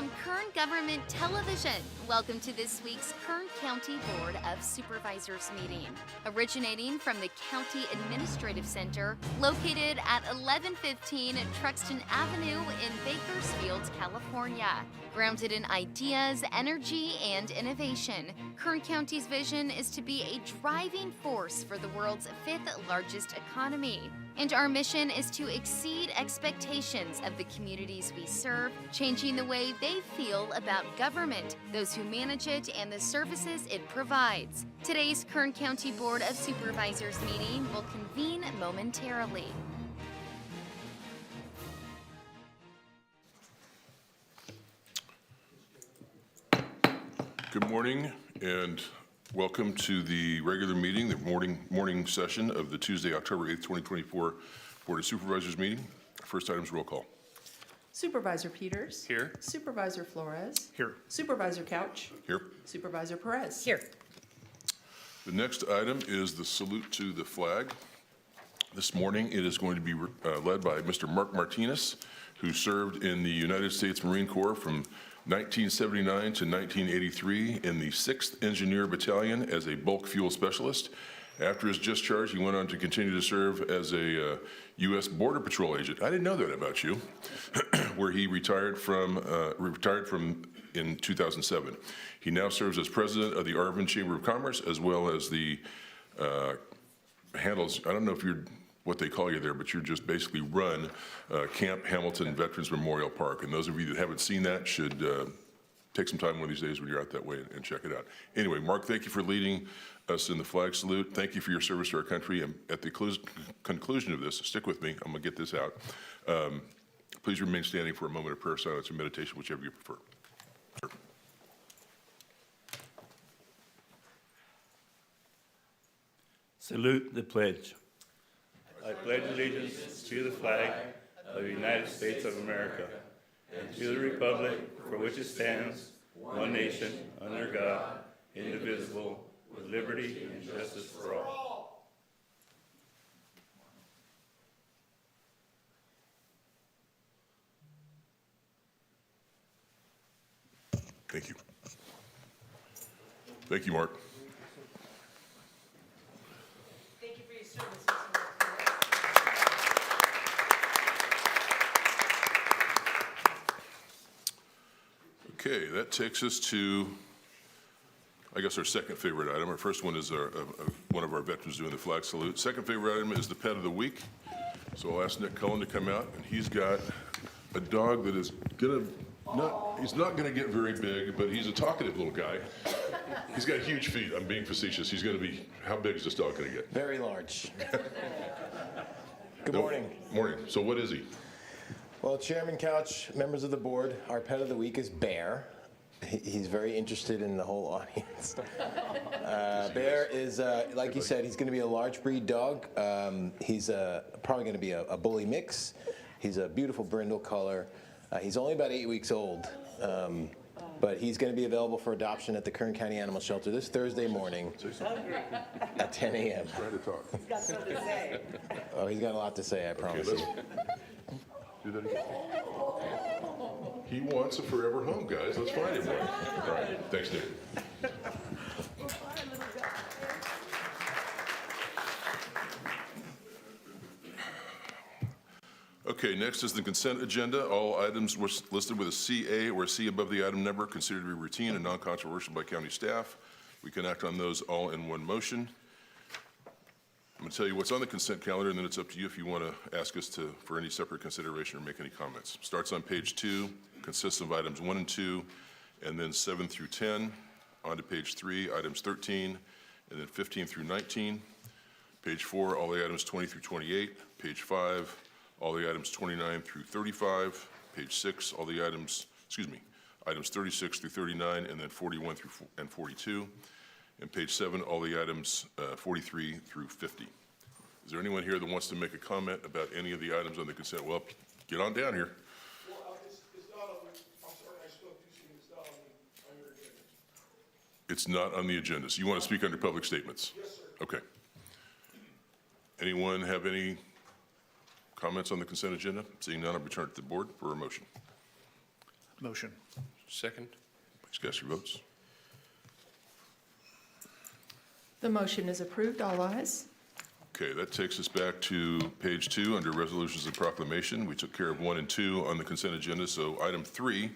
from Kern Government Television. Welcome to this week's Kern County Board of Supervisors meeting. Originating from the County Administrative Center, located at 1115 Truxton Avenue in Bakersfield, California. Grounded in ideas, energy, and innovation, Kern County's vision is to be a driving force for the world's fifth largest economy. And our mission is to exceed expectations of the communities we serve, changing the way they feel about government, those who manage it, and the services it provides. Today's Kern County Board of Supervisors meeting will convene momentarily. Good morning and welcome to the regular meeting, the morning session of the Tuesday, October 8th, 2024 Board of Supervisors meeting. First item is roll call. Supervisor Peters. Here. Supervisor Flores. Here. Supervisor Couch. Here. Supervisor Perez. Here. The next item is the salute to the flag. This morning it is going to be led by Mr. Mark Martinez, who served in the United States Marine Corps from 1979 to 1983 in the 6th Engineer Battalion as a bulk fuel specialist. After his discharge, he went on to continue to serve as a U.S. Border Patrol agent. I didn't know that about you, where he retired from in 2007. He now serves as president of the Arvin Chamber of Commerce, as well as the handles, I don't know if you're what they call you there, but you're just basically run Camp Hamilton Veterans Memorial Park. And those of you that haven't seen that should take some time one of these days when you're out that way and check it out. Anyway, Mark, thank you for leading us in the flag salute. Thank you for your service to our country. And at the conclusion of this, stick with me, I'm gonna get this out. Please remain standing for a moment of prayer, silence, or meditation, whichever you prefer. Sure. Salute the pledge. I pledge allegiance to the flag of the United States of America and to the republic for which it stands, one nation, under God, indivisible, with liberty and justice for all. Thank you. Thank you, Mark. Thank you for your service. Okay, that takes us to, I guess, our second favorite item. Our first one is one of our veterans doing the flag salute. Second favorite item is the pet of the week. So I'll ask Nick Cullen to come out, and he's got a dog that is he's not gonna get very big, but he's a talkative little guy. He's got huge feet. I'm being facetious. He's gonna be, how big is this dog gonna get? Very large. Good morning. Morning. So what is he? Well, Chairman Couch, members of the board, our pet of the week is Bear. He's very interested in the whole audience. Bear is, like you said, he's going to be a large breed dog. He's probably going to be a bully mix. He's a beautiful brindle color. He's only about 8 weeks old, but he's going to be available for adoption at the Kern County Animal Shelter this Thursday morning at 10 a.m. Try to talk. He's got something to say. Oh, he's got a lot to say, I promise you. Do that again. He wants a forever home, guys. Let's find him one. All right. Thanks, Nick. Okay, next is the consent agenda. All items were listed with a CA or a C above the item number considered to be routine and non-controversial by county staff. We can act on those all in one motion. I'm going to tell you what's on the consent calendar, and then it's up to you if you want to ask us for any separate consideration or make any comments. Starts on page 2, consists of items 1 and 2, and then 7 through 10. On to page 3, items 13, and then 15 through 19. Page 4, all the items 20 through 28. Page 5, all the items 29 through 35. Page 6, all the items 36 through 39, and then 41 through 42. And page 7, all the items 43 through 50. Is there anyone here that wants to make a comment about any of the items on the consent? Well, get on down here. Well, it's not on, I'm sorry, I spoke too soon, it's not on your agenda. It's not on the agenda. So you want to speak under public statements? Yes, sir. Okay. Anyone have any comments on the consent agenda? Seeing none, I'll return it to the board for a motion. Motion. Second. Please cast your votes. The motion is approved. All ayes. Okay, that takes us back to page 2 under resolutions and proclamation. We took care of 1 and 2 on the consent agenda, so item 3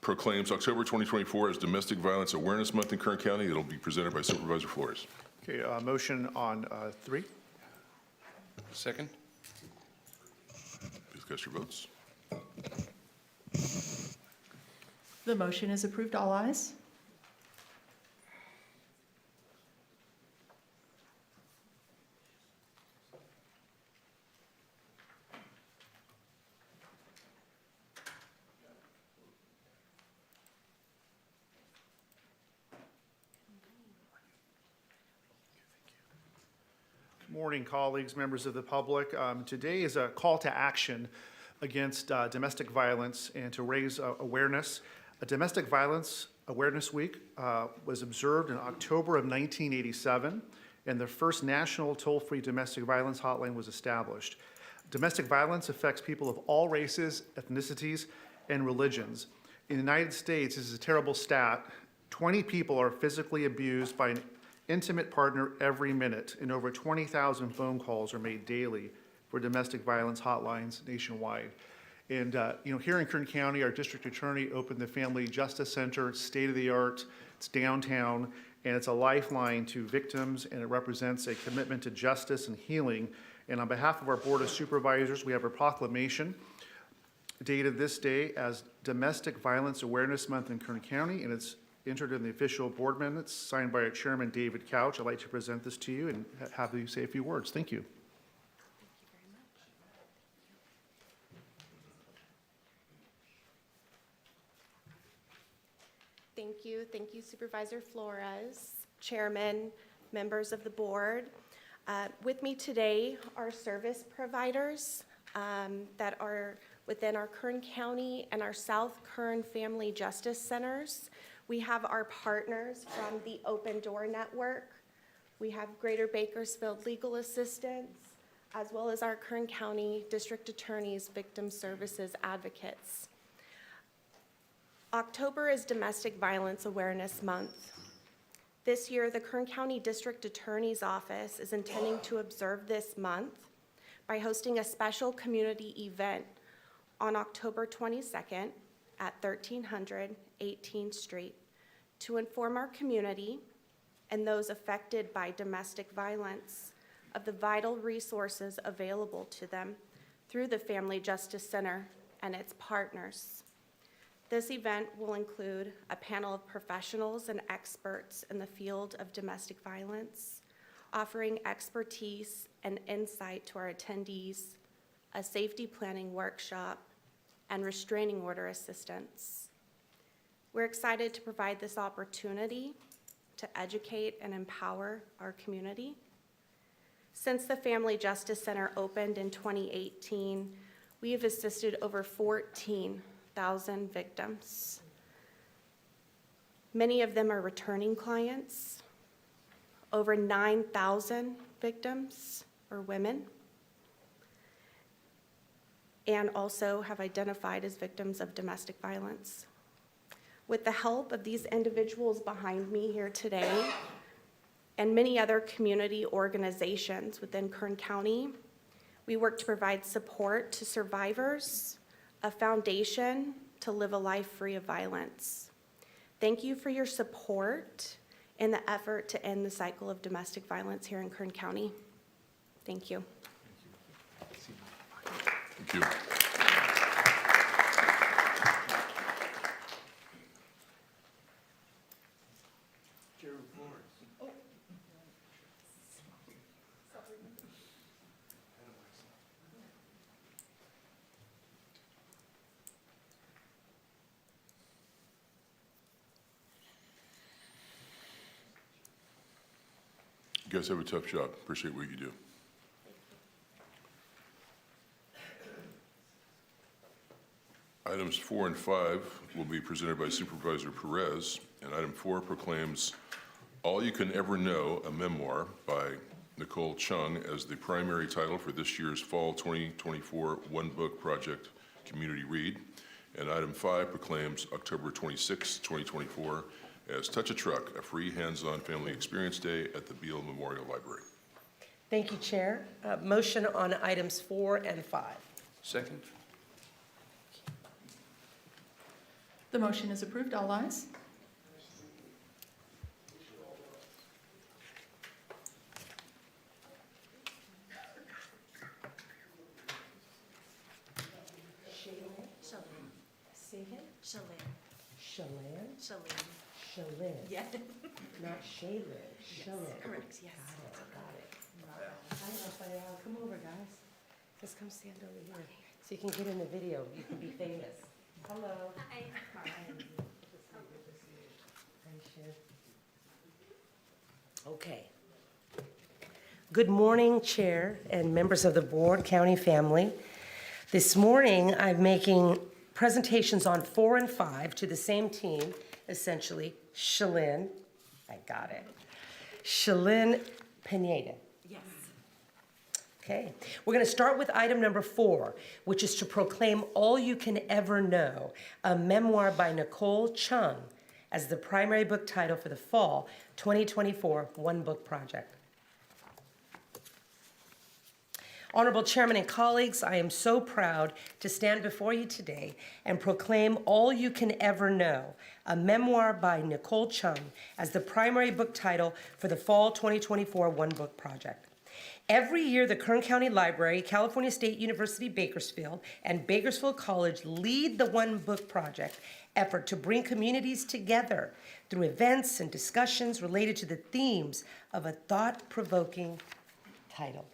proclaims October 2024 as Domestic Violence Awareness Month in Kern County. It'll be presented by Supervisor Flores. Okay, motion on 3. Second. Please cast your votes. The motion is approved. All ayes. Morning, colleagues, members of the public. Today is a call to action against domestic violence and to raise awareness. A Domestic Violence Awareness Week was observed in October of 1987, and the first national toll-free domestic violence hotline was established. Domestic violence affects people of all races, ethnicities, and religions. In the United States, this is a terrible stat. 20 people are physically abused by an intimate partner every minute, and over 20,000 phone calls are made daily for domestic violence hotlines nationwide. And here in Kern County, our district attorney opened the Family Justice Center, state-of-the-art. It's downtown, and it's a lifeline to victims, and it represents a commitment to justice and healing. And on behalf of our Board of Supervisors, we have a proclamation dated this day as Domestic Violence Awareness Month in Kern County, and it's entered in the official board minutes, signed by our chairman, David Couch. I'd like to present this to you and have you say a few words. Thank you. Thank you. Thank you, Supervisor Flores, Chairman, members of the board. With me today are service providers that are within our Kern County and our South Kern Family Justice Centers. We have our partners from the Open Door Network. We have Greater Bakersfield Legal Assistance, as well as our Kern County District Attorney's Victim Services Advocates. October is Domestic Violence Awareness Month. This year, the Kern County District Attorney's Office is intending to observe this month by hosting a special community event on October 22nd at 1300 18th Street to inform our community and those affected by domestic violence of the vital resources available to them through the Family Justice Center and its partners. This event will include a panel of professionals and experts in the field of domestic violence, offering expertise and insight to our attendees, a safety planning workshop, and restraining order assistance. We're excited to provide this opportunity to educate and empower our community. Since the Family Justice Center opened in 2018, we have assisted over 14,000 victims. Many of them are returning clients. Over 9,000 victims are women, and also have identified as victims of domestic violence. With the help of these individuals behind me here today, and many other community organizations within Kern County, we work to provide support to survivors, a foundation to live a life free of violence. Thank you for your support in the effort to end the cycle of domestic violence here in Kern County. Thank you. Thank you. You guys have a tough job. Appreciate what you do. Items 4 and 5 will be presented by Supervisor Perez, and item 4 proclaims All You Can Ever Know, a memoir by Nicole Chung as the primary title for this year's Fall 2024 One Book Project Community Read. And item 5 proclaims October 26, 2024 as Touch a Truck, a free hands-on family experience day at the Beale Memorial Library. Thank you, Chair. Motion on items 4 and 5. Second. The motion is approved. All ayes. Shalyn? Shalene. Shalyn. Yeah. Not Shaylin. Shalyn. Correct, yes. Got it. Hi, Rafael. Come over, guys. Just come stand over here. So you can get in the video. You can be famous. Hello. Hi. Hi, Sharon. Okay. Good morning, Chair and members of the board, county family. This morning, I'm making presentations on 4 and 5 to the same team, essentially, Shalyn, I got it, Shalyn Pineda. Yes. Okay, we're going to start with item number 4, which is to proclaim All You Can Ever Know, a memoir by Nicole Chung, as the primary book title for the fall 2024 One Book Project. Honorable Chairman and colleagues, I am so proud to stand before you today and proclaim All You Can Ever Know, a memoir by Nicole Chung, as the primary book title for the fall 2024 One Book Project. Every year, the Kern County Library, California State University Bakersfield, and Bakersfield College lead the One Book Project effort to bring communities together through events and discussions related to the themes of a thought-provoking title.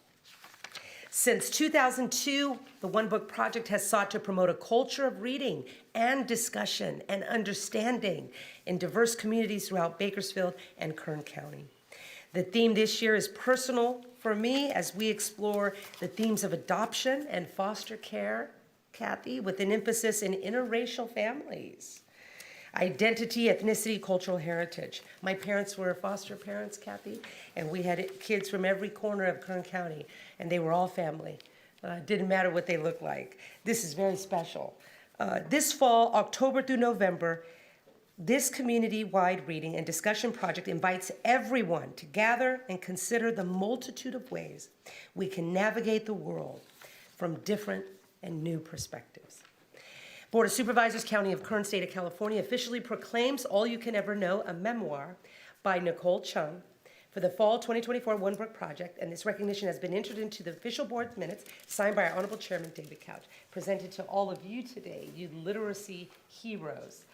Since 2002, the One Book Project has sought to promote a culture of reading and discussion and understanding in diverse communities throughout Bakersfield and Kern County. The theme this year is personal for me as we explore the themes of adoption and foster care, Kathy, with an emphasis in interracial families. Identity, ethnicity, cultural heritage. My parents were foster parents, Kathy, and we had kids from every corner of Kern County, and they were all family. Didn't matter what they looked like. This is very special. This fall, October through November, this community-wide reading and discussion project invites everyone to gather and consider the multitude of ways we can navigate the world from different and new perspectives. Board of Supervisors, County of Kern, State of California, officially proclaims All You Can Ever Know, a memoir by Nicole Chung, for the fall 2024 One Book Project, and this recognition has been entered into the official board minutes, signed by our Honorable Chairman, David Couch, presented to all of you today, you literacy heroes,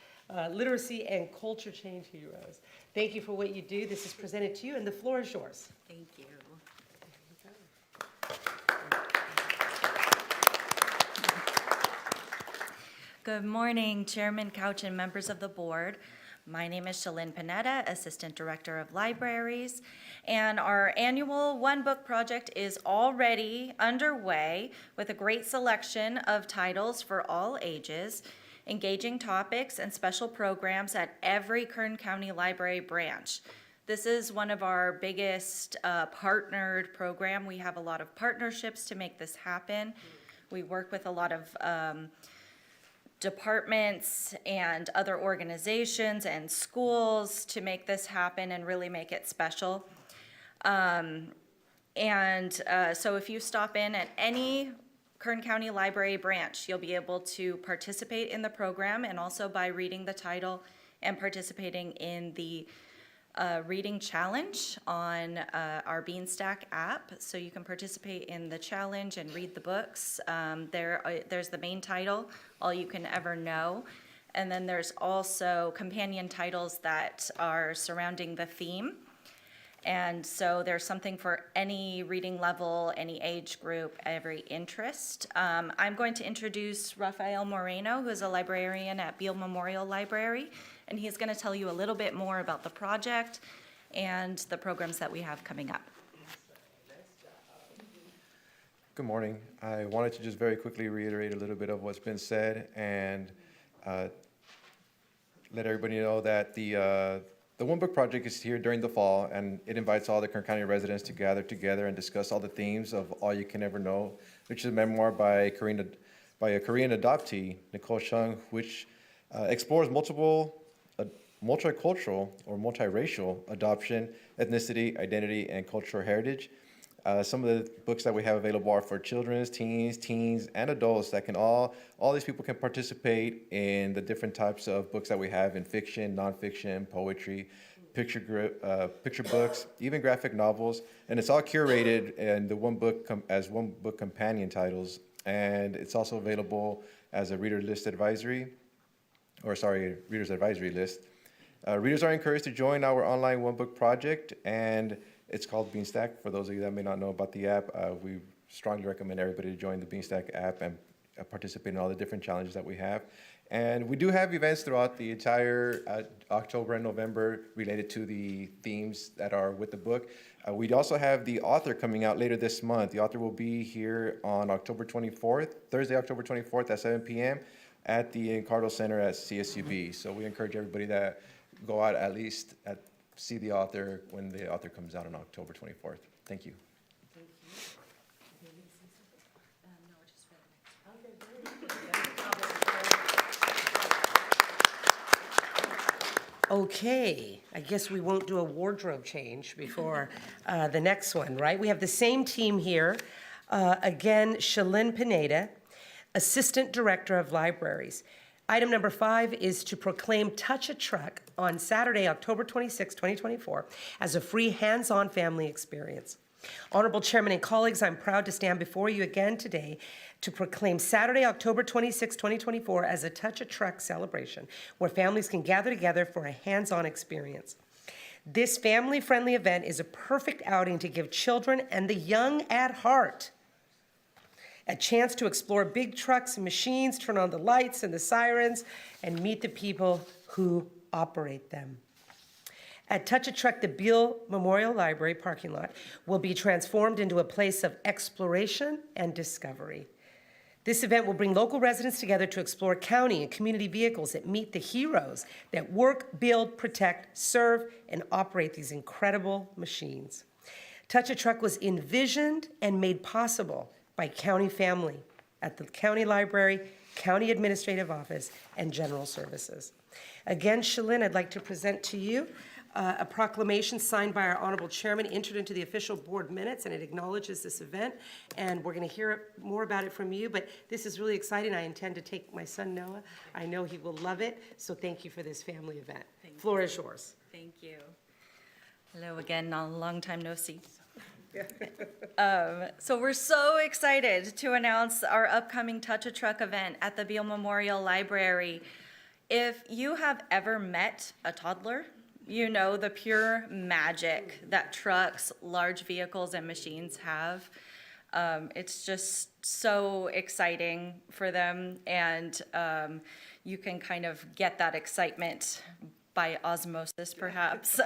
literacy and culture change heroes. Thank you for what you do. This is presented to you, and the floor is yours. Thank you. Good morning, Chairman Couch and members of the board. My name is Shalyn Pineda, Assistant Director of Libraries, and our annual One Book Project is already underway with a great selection of titles for all ages, engaging topics and special programs at every Kern County Library branch. This is one of our biggest partnered program. We have a lot of partnerships to make this happen. We work with a lot of departments and other organizations and schools to make this happen and really make it special. So if you stop in at any Kern County Library branch, you'll be able to participate in the program, and also by reading the title and participating in the reading challenge on our Beanstack app. So you can participate in the challenge and read the books. There's the main title, All You Can Ever Know. And then there's also companion titles that are surrounding the theme. And so there's something for any reading level, any age group, every interest. I'm going to introduce Rafael Moreno, who is a librarian at Beale Memorial Library, and he's going to tell you a little bit more about the project and the programs that we have coming up. Good morning. I wanted to just very quickly reiterate a little bit of what's been said and let everybody know that the One Book Project is here during the fall, and it invites all the Kern County residents to gather together and discuss all the themes of All You Can Ever Know, which is a memoir by by a Korean adoptee, Nicole Chung, which explores multicultural or multiracial adoption, ethnicity, identity, and cultural heritage. Some of the books that we have available are for children's, teens, and adults that can all these people can participate in the different types of books that we have in fiction, nonfiction, poetry, picture books, even graphic novels. And it's all curated in the one book as one book companion titles. And it's also available as a reader's advisory list. Readers are encouraged to join our online one book project, and it's called Beanstack. For those of you that may not know about the app, we strongly recommend everybody to join the Beanstack app and participate in all the different challenges that we have. And we do have events throughout the entire October and November related to the themes that are with the book. We also have the author coming out later this month. The author will be here on October 24th, Thursday, October 24th at 7 p.m. at the Encardo Center at CSUB. So we encourage everybody that go out at least see the author when the author comes out on October 24th. Thank you. Okay, I guess we won't do a wardrobe change before the next one, right? We have the same team here. Again, Shalyn Pineda, Assistant Director of Libraries. Item number 5 is to proclaim Touch a Truck on Saturday, October 26, 2024, as a free hands-on family experience. Honorable Chairman and colleagues, I'm proud to stand before you again today to proclaim Saturday, October 26, 2024, as a Touch a Truck celebration, where families can gather together for a hands-on experience. This family-friendly event is a perfect outing to give children and the young at heart a chance to explore big trucks and machines, turn on the lights and the sirens, and meet the people who operate them. At Touch a Truck, the Beale Memorial Library parking lot will be transformed into a place of exploration and discovery. This event will bring local residents together to explore county and community vehicles that meet the heroes that work, build, protect, serve, and operate these incredible machines. Touch a Truck was envisioned and made possible by county family at the county library, county administrative office, and general services. Again, Shalyn, I'd like to present to you a proclamation signed by our honorable chairman, entered into the official board minutes, and it acknowledges this event. And we're going to hear more about it from you, but this is really exciting. I intend to take my son Noah. I know he will love it, so thank you for this family event. Floor is yours. Thank you. Hello again, a long time no see. So we're so excited to announce our upcoming Touch a Truck event at the Beale Memorial Library. If you have ever met a toddler, you know the pure magic that trucks, large vehicles, and machines have. It's just so exciting for them, and you can kind of get that excitement by osmosis, perhaps.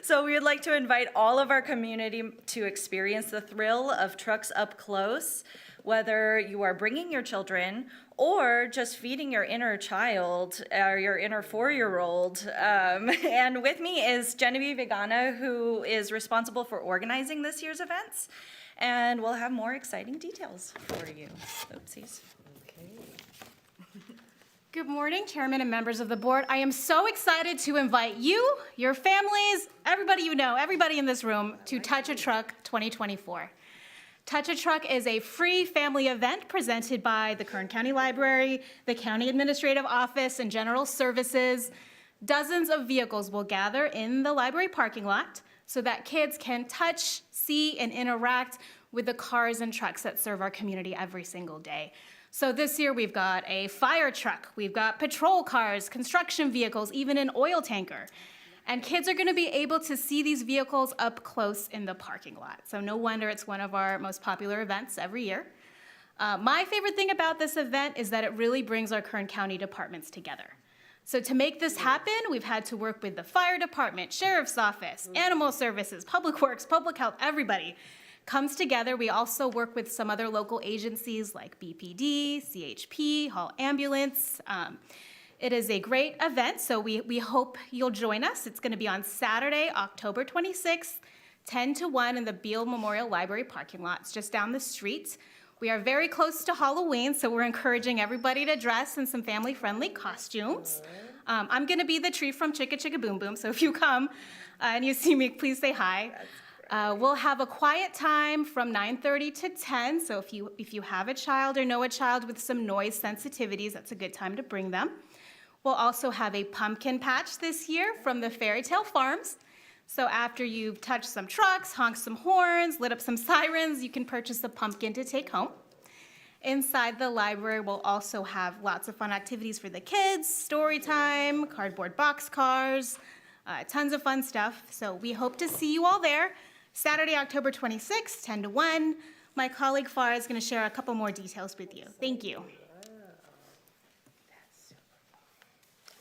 So we would like to invite all of our community to experience the thrill of trucks up close, whether you are bringing your children or just feeding your inner child or your inner 4-year-old. And with me is Genevieve Vegana, who is responsible for organizing this year's events, and we'll have more exciting details for you. Oopsies. Good morning, Chairman and members of the board. I am so excited to invite you, your families, everybody you know, everybody in this room, to Touch a Truck 2024. Touch a Truck is a free family event presented by the Kern County Library, the County Administrative Office, and General Services. Dozens of vehicles will gather in the library parking lot so that kids can touch, see, and interact with the cars and trucks that serve our community every single day. So this year we've got a fire truck, we've got patrol cars, construction vehicles, even an oil tanker. And kids are going to be able to see these vehicles up close in the parking lot. So no wonder it's one of our most popular events every year. My favorite thing about this event is that it really brings our Kern County departments together. So to make this happen, we've had to work with the fire department, sheriff's office, animal services, public works, public health, everybody comes together. We also work with some other local agencies like BPD, CHP, Hall Ambulance. It is a great event, so we hope you'll join us. It's going to be on Saturday, October 26th, 10 to 1 in the Beale Memorial Library parking lot. It's just down the street. We are very close to Halloween, so we're encouraging everybody to dress in some family-friendly costumes. I'm going to be the tree from Chicka Chicka Boom Boom, so if you come and you see me, please say hi. We'll have a quiet time from 9:30 to 10, so if you have a child or know a child with some noise sensitivities, that's a good time to bring them. We'll also have a pumpkin patch this year from the Fairy Tale Farms. So after you've touched some trucks, honked some horns, lit up some sirens, you can purchase a pumpkin to take home. Inside the library, we'll also have lots of fun activities for the kids, story time, cardboard boxcars, tons of fun stuff. So we hope to see you all there. Saturday, October 26th, 10 to 1. My colleague Farah is going to share a couple more details with you. Thank you.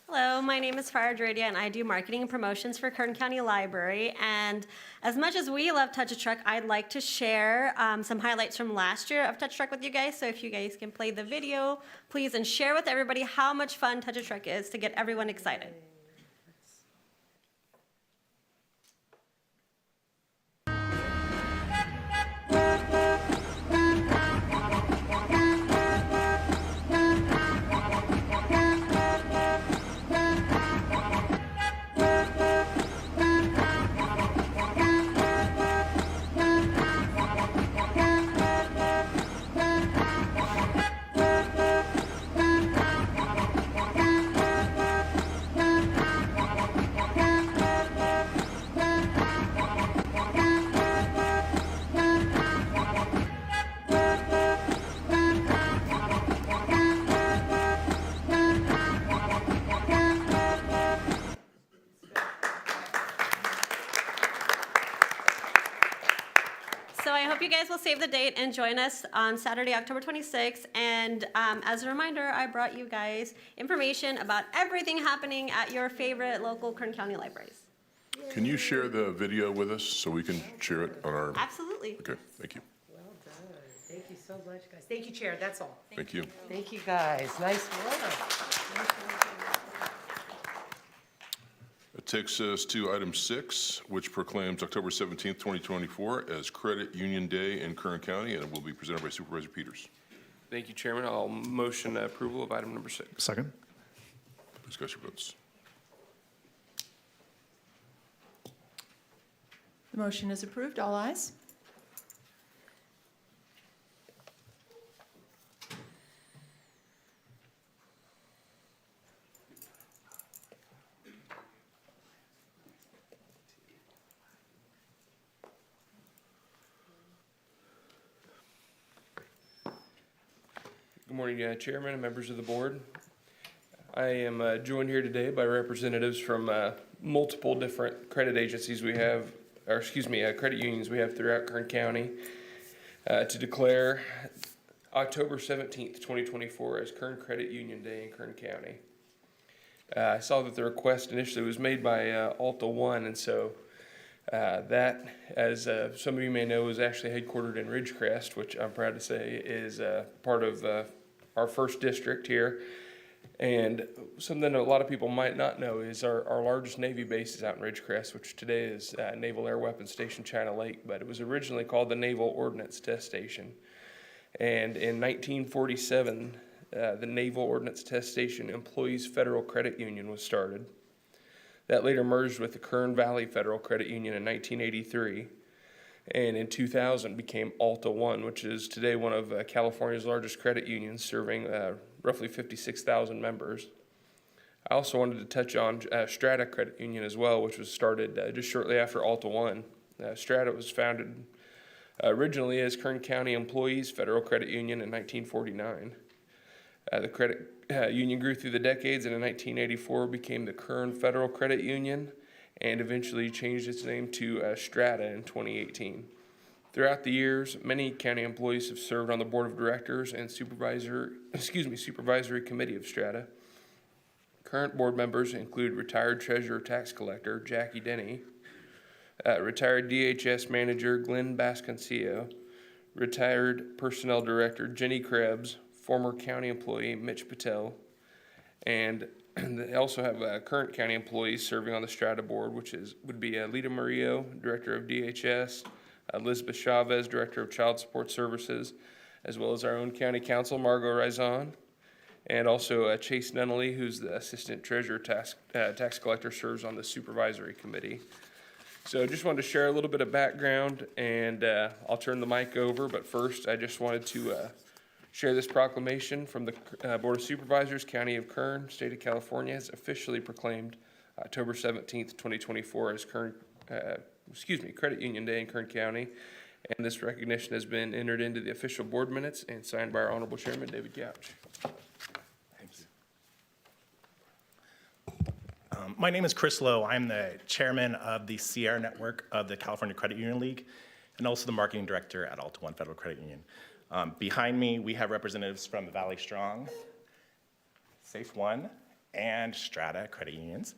Hello, my name is Farah Dradia, and I do marketing and promotions for Kern County Library. And as much as we love Touch a Truck, I'd like to share some highlights from last year of Touch a Truck with you guys. So if you guys can play the video, please, and share with everybody how much fun Touch a Truck is to get everyone excited. So I hope you guys will save the date and join us on Saturday, October 26th. And as a reminder, I brought you guys information about everything happening at your favorite local Kern County libraries. Can you share the video with us so we can share it on our? Absolutely. Okay, thank you. Well done. Thank you so much, guys. Thank you, Chair. That's all. Thank you. Thank you, guys. Nice work. It takes us to item 6, which proclaims October 17th, 2024 as Credit Union Day in Kern County, and it will be presented by Supervisor Peters. Thank you, Chairman. I'll motion approval of item number 6. Second. Discussion votes. The motion is approved. All ayes. Good morning, Chairman and members of the board. I am joined here today by representatives from multiple different credit agencies we have, or excuse me, credit unions we have throughout Kern County to declare October 17th, 2024 as Kern Credit Union Day in Kern County. I saw that the request initially was made by Alta One, and so that, as some of you may know, is actually headquartered in Ridgecrest, which I'm proud to say is part of our first district here. And something a lot of people might not know is our largest Navy base is out in Ridgecrest, which today is Naval Air Weapons Station China Lake, but it was originally called the Naval Ordnance Test Station. And in 1947, the Naval Ordnance Test Station Employees Federal Credit Union was started. That later merged with the Kern Valley Federal Credit Union in 1983, and in 2000 became Alta One, which is today one of California's largest credit unions, serving roughly 56,000 members. I also wanted to touch on Strata Credit Union as well, which was started just shortly after Alta One. Strata was founded originally as Kern County Employees Federal Credit Union in 1949. The credit union grew through the decades, and in 1984 became the Kern Federal Credit Union, and eventually changed its name to Strata in 2018. Throughout the years, many county employees have served on the board of directors and supervisory committee of Strata. Current board members include retired treasurer tax collector Jackie Denny, retired DHS manager Glenn Basconcillo, retired personnel director Jenny Krebs, former county employee Mitch Patel, and they also have current county employees serving on the Strata board, which would be Lita Murillo, director of DHS, Elizabeth Chavez, director of Child Support Services, as well as our own county counsel, Margot Rizon, and also Chase Nunnally, who's the assistant treasurer tax collector, serves on the supervisory committee. So just wanted to share a little bit of background, and I'll turn the mic over, but first I just wanted to share this proclamation from the Board of Supervisors, County of Kern, State of California has officially proclaimed October 17th, 2024 as Credit Union Day in Kern County. And this recognition has been entered into the official board minutes and signed by our Honorable Chairman, David Couch. Thank you. My name is Chris Lowe. I'm the chairman of the Sierra Network of the California Credit Union League and also the marketing director at Alta One Federal Credit Union. Behind me, we have representatives from Valley Strong, Safe One, and Strata Credit Unions.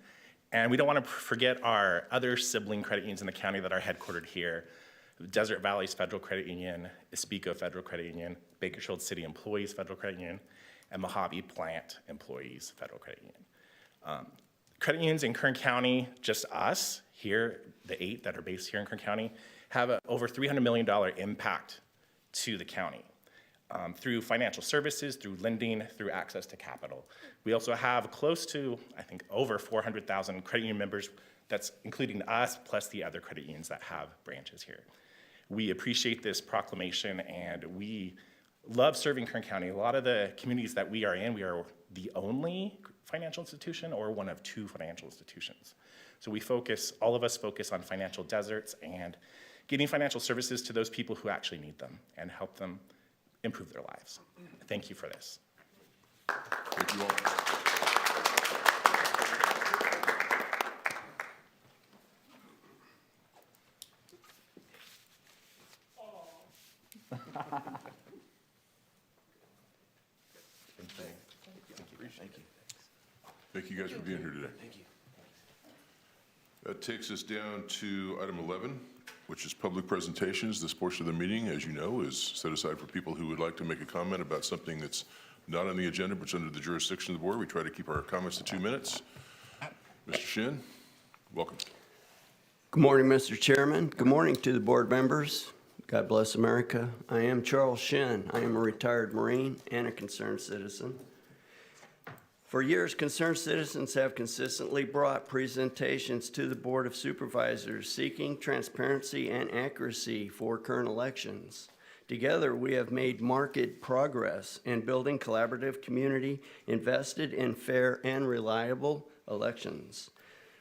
And we don't want to forget our other sibling credit unions in the county that are headquartered here. Desert Valley's Federal Credit Union, Especo Federal Credit Union, Bakersfield City Employees Federal Credit Union, and Mojave Plant Employees Federal Credit Union. Credit unions in Kern County, just us here, the 8 that are based here in Kern County, have a over $300 million impact to the county through financial services, through lending, through access to capital. We also have close to, I think, over 400,000 credit union members, that's including us, plus the other credit unions that have branches here. We appreciate this proclamation, and we love serving Kern County. A lot of the communities that we are in, we are the only financial institution or one of 2 financial institutions. So we focus, all of us focus on financial deserts and getting financial services to those people who actually need them and help them improve their lives. Thank you for this. Thank you all. Thank you guys for being here today. Thank you. That takes us down to item 11, which is public presentations. This portion of the meeting, as you know, is set aside for people who would like to make a comment about something that's not on the agenda, but under the jurisdiction of the board. We try to keep our comments to 2 minutes. Mr. Shin, welcome. Good morning, Mr. Chairman. Good morning to the board members. God bless America. I am Charles Shin. I am a retired Marine and a concerned citizen. For years, concerned citizens have consistently brought presentations to the Board of Supervisors seeking transparency and accuracy for current elections. Together, we have made marked progress in building collaborative community invested in fair and reliable elections.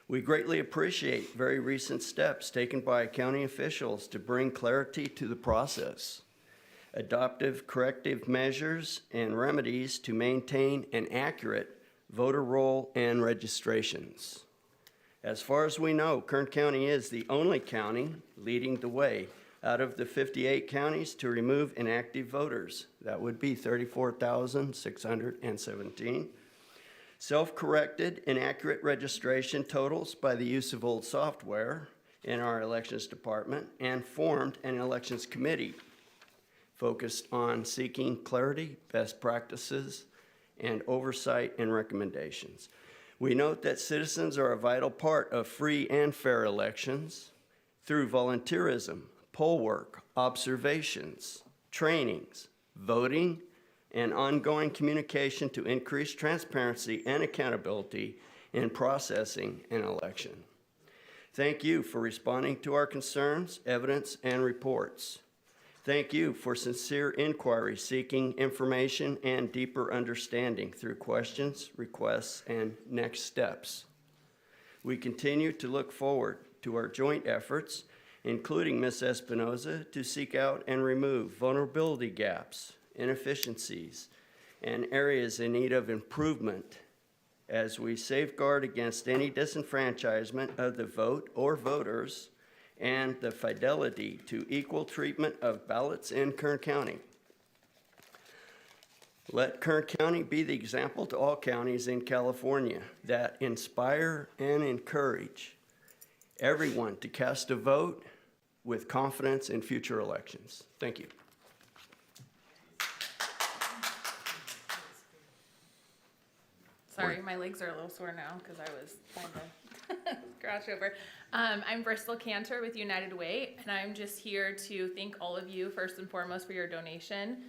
We greatly appreciate very recent steps taken by county officials to bring clarity to the process, adoptive corrective measures and remedies to maintain an accurate voter roll and registrations. As far as we know, Kern County is the only county leading the way out of the 58 counties to remove inactive voters. That would be 34,617. Self-corrected inaccurate registration totals by the use of old software in our elections department, and formed an elections committee focused on seeking clarity, best practices, and oversight and recommendations. We note that citizens are a vital part of free and fair elections through volunteerism, poll work, observations, trainings, voting, and ongoing communication to increase transparency and accountability in processing an election. Thank you for responding to our concerns, evidence, and reports. Thank you for sincere inquiry, seeking information and deeper understanding through questions, requests, and next steps. We continue to look forward to our joint efforts, including Ms. Espinoza, to seek out and remove vulnerability gaps, inefficiencies, and areas in need of improvement as we safeguard against any disenfranchisement of the vote or voters and the fidelity to equal treatment of ballots in Kern County. Let Kern County be the example to all counties in California that inspire and encourage everyone to cast a vote with confidence in future elections. Thank you. Sorry, my legs are a little sore now because I was trying to crouch over. I'm Bristol Cantor with United Way, and I'm just here to thank all of you first and foremost for your donation.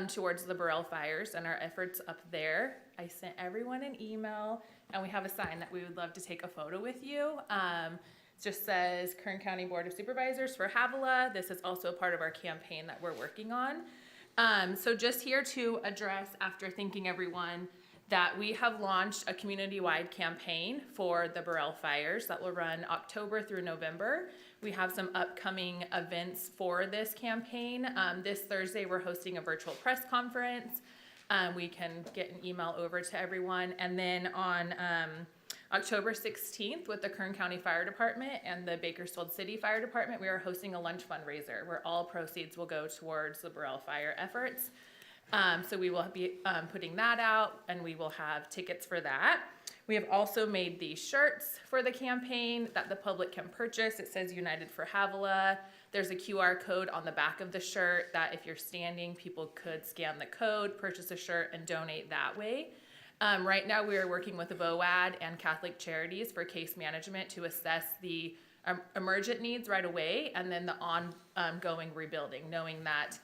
towards the Burrell fires and our efforts up there. I sent everyone an email, and we have a sign that we would love to take a photo with you. It just says Kern County Board of Supervisors for Havilah. This is also part of our campaign that we're working on. So just here to address, after thanking everyone, that we have launched a community-wide campaign for the Burrell fires that will run October through November. We have some upcoming events for this campaign. This Thursday, we're hosting a virtual press conference. We can get an email over to everyone. And then on October 16th, with the Kern County Fire Department and the Bakersfield City Fire Department, we are hosting a lunch fundraiser where all proceeds will go towards the Burrell fire efforts. So we will be putting that out, and we will have tickets for that. We have also made these shirts for the campaign that the public can purchase. It says United for Havilah. There's a QR code on the back of the shirt that if you're standing, people could scan the code, purchase a shirt, and donate that way. Right now, we are working with the BOAD and Catholic Charities for case management to assess the emergent needs right away, and then the ongoing rebuilding, knowing that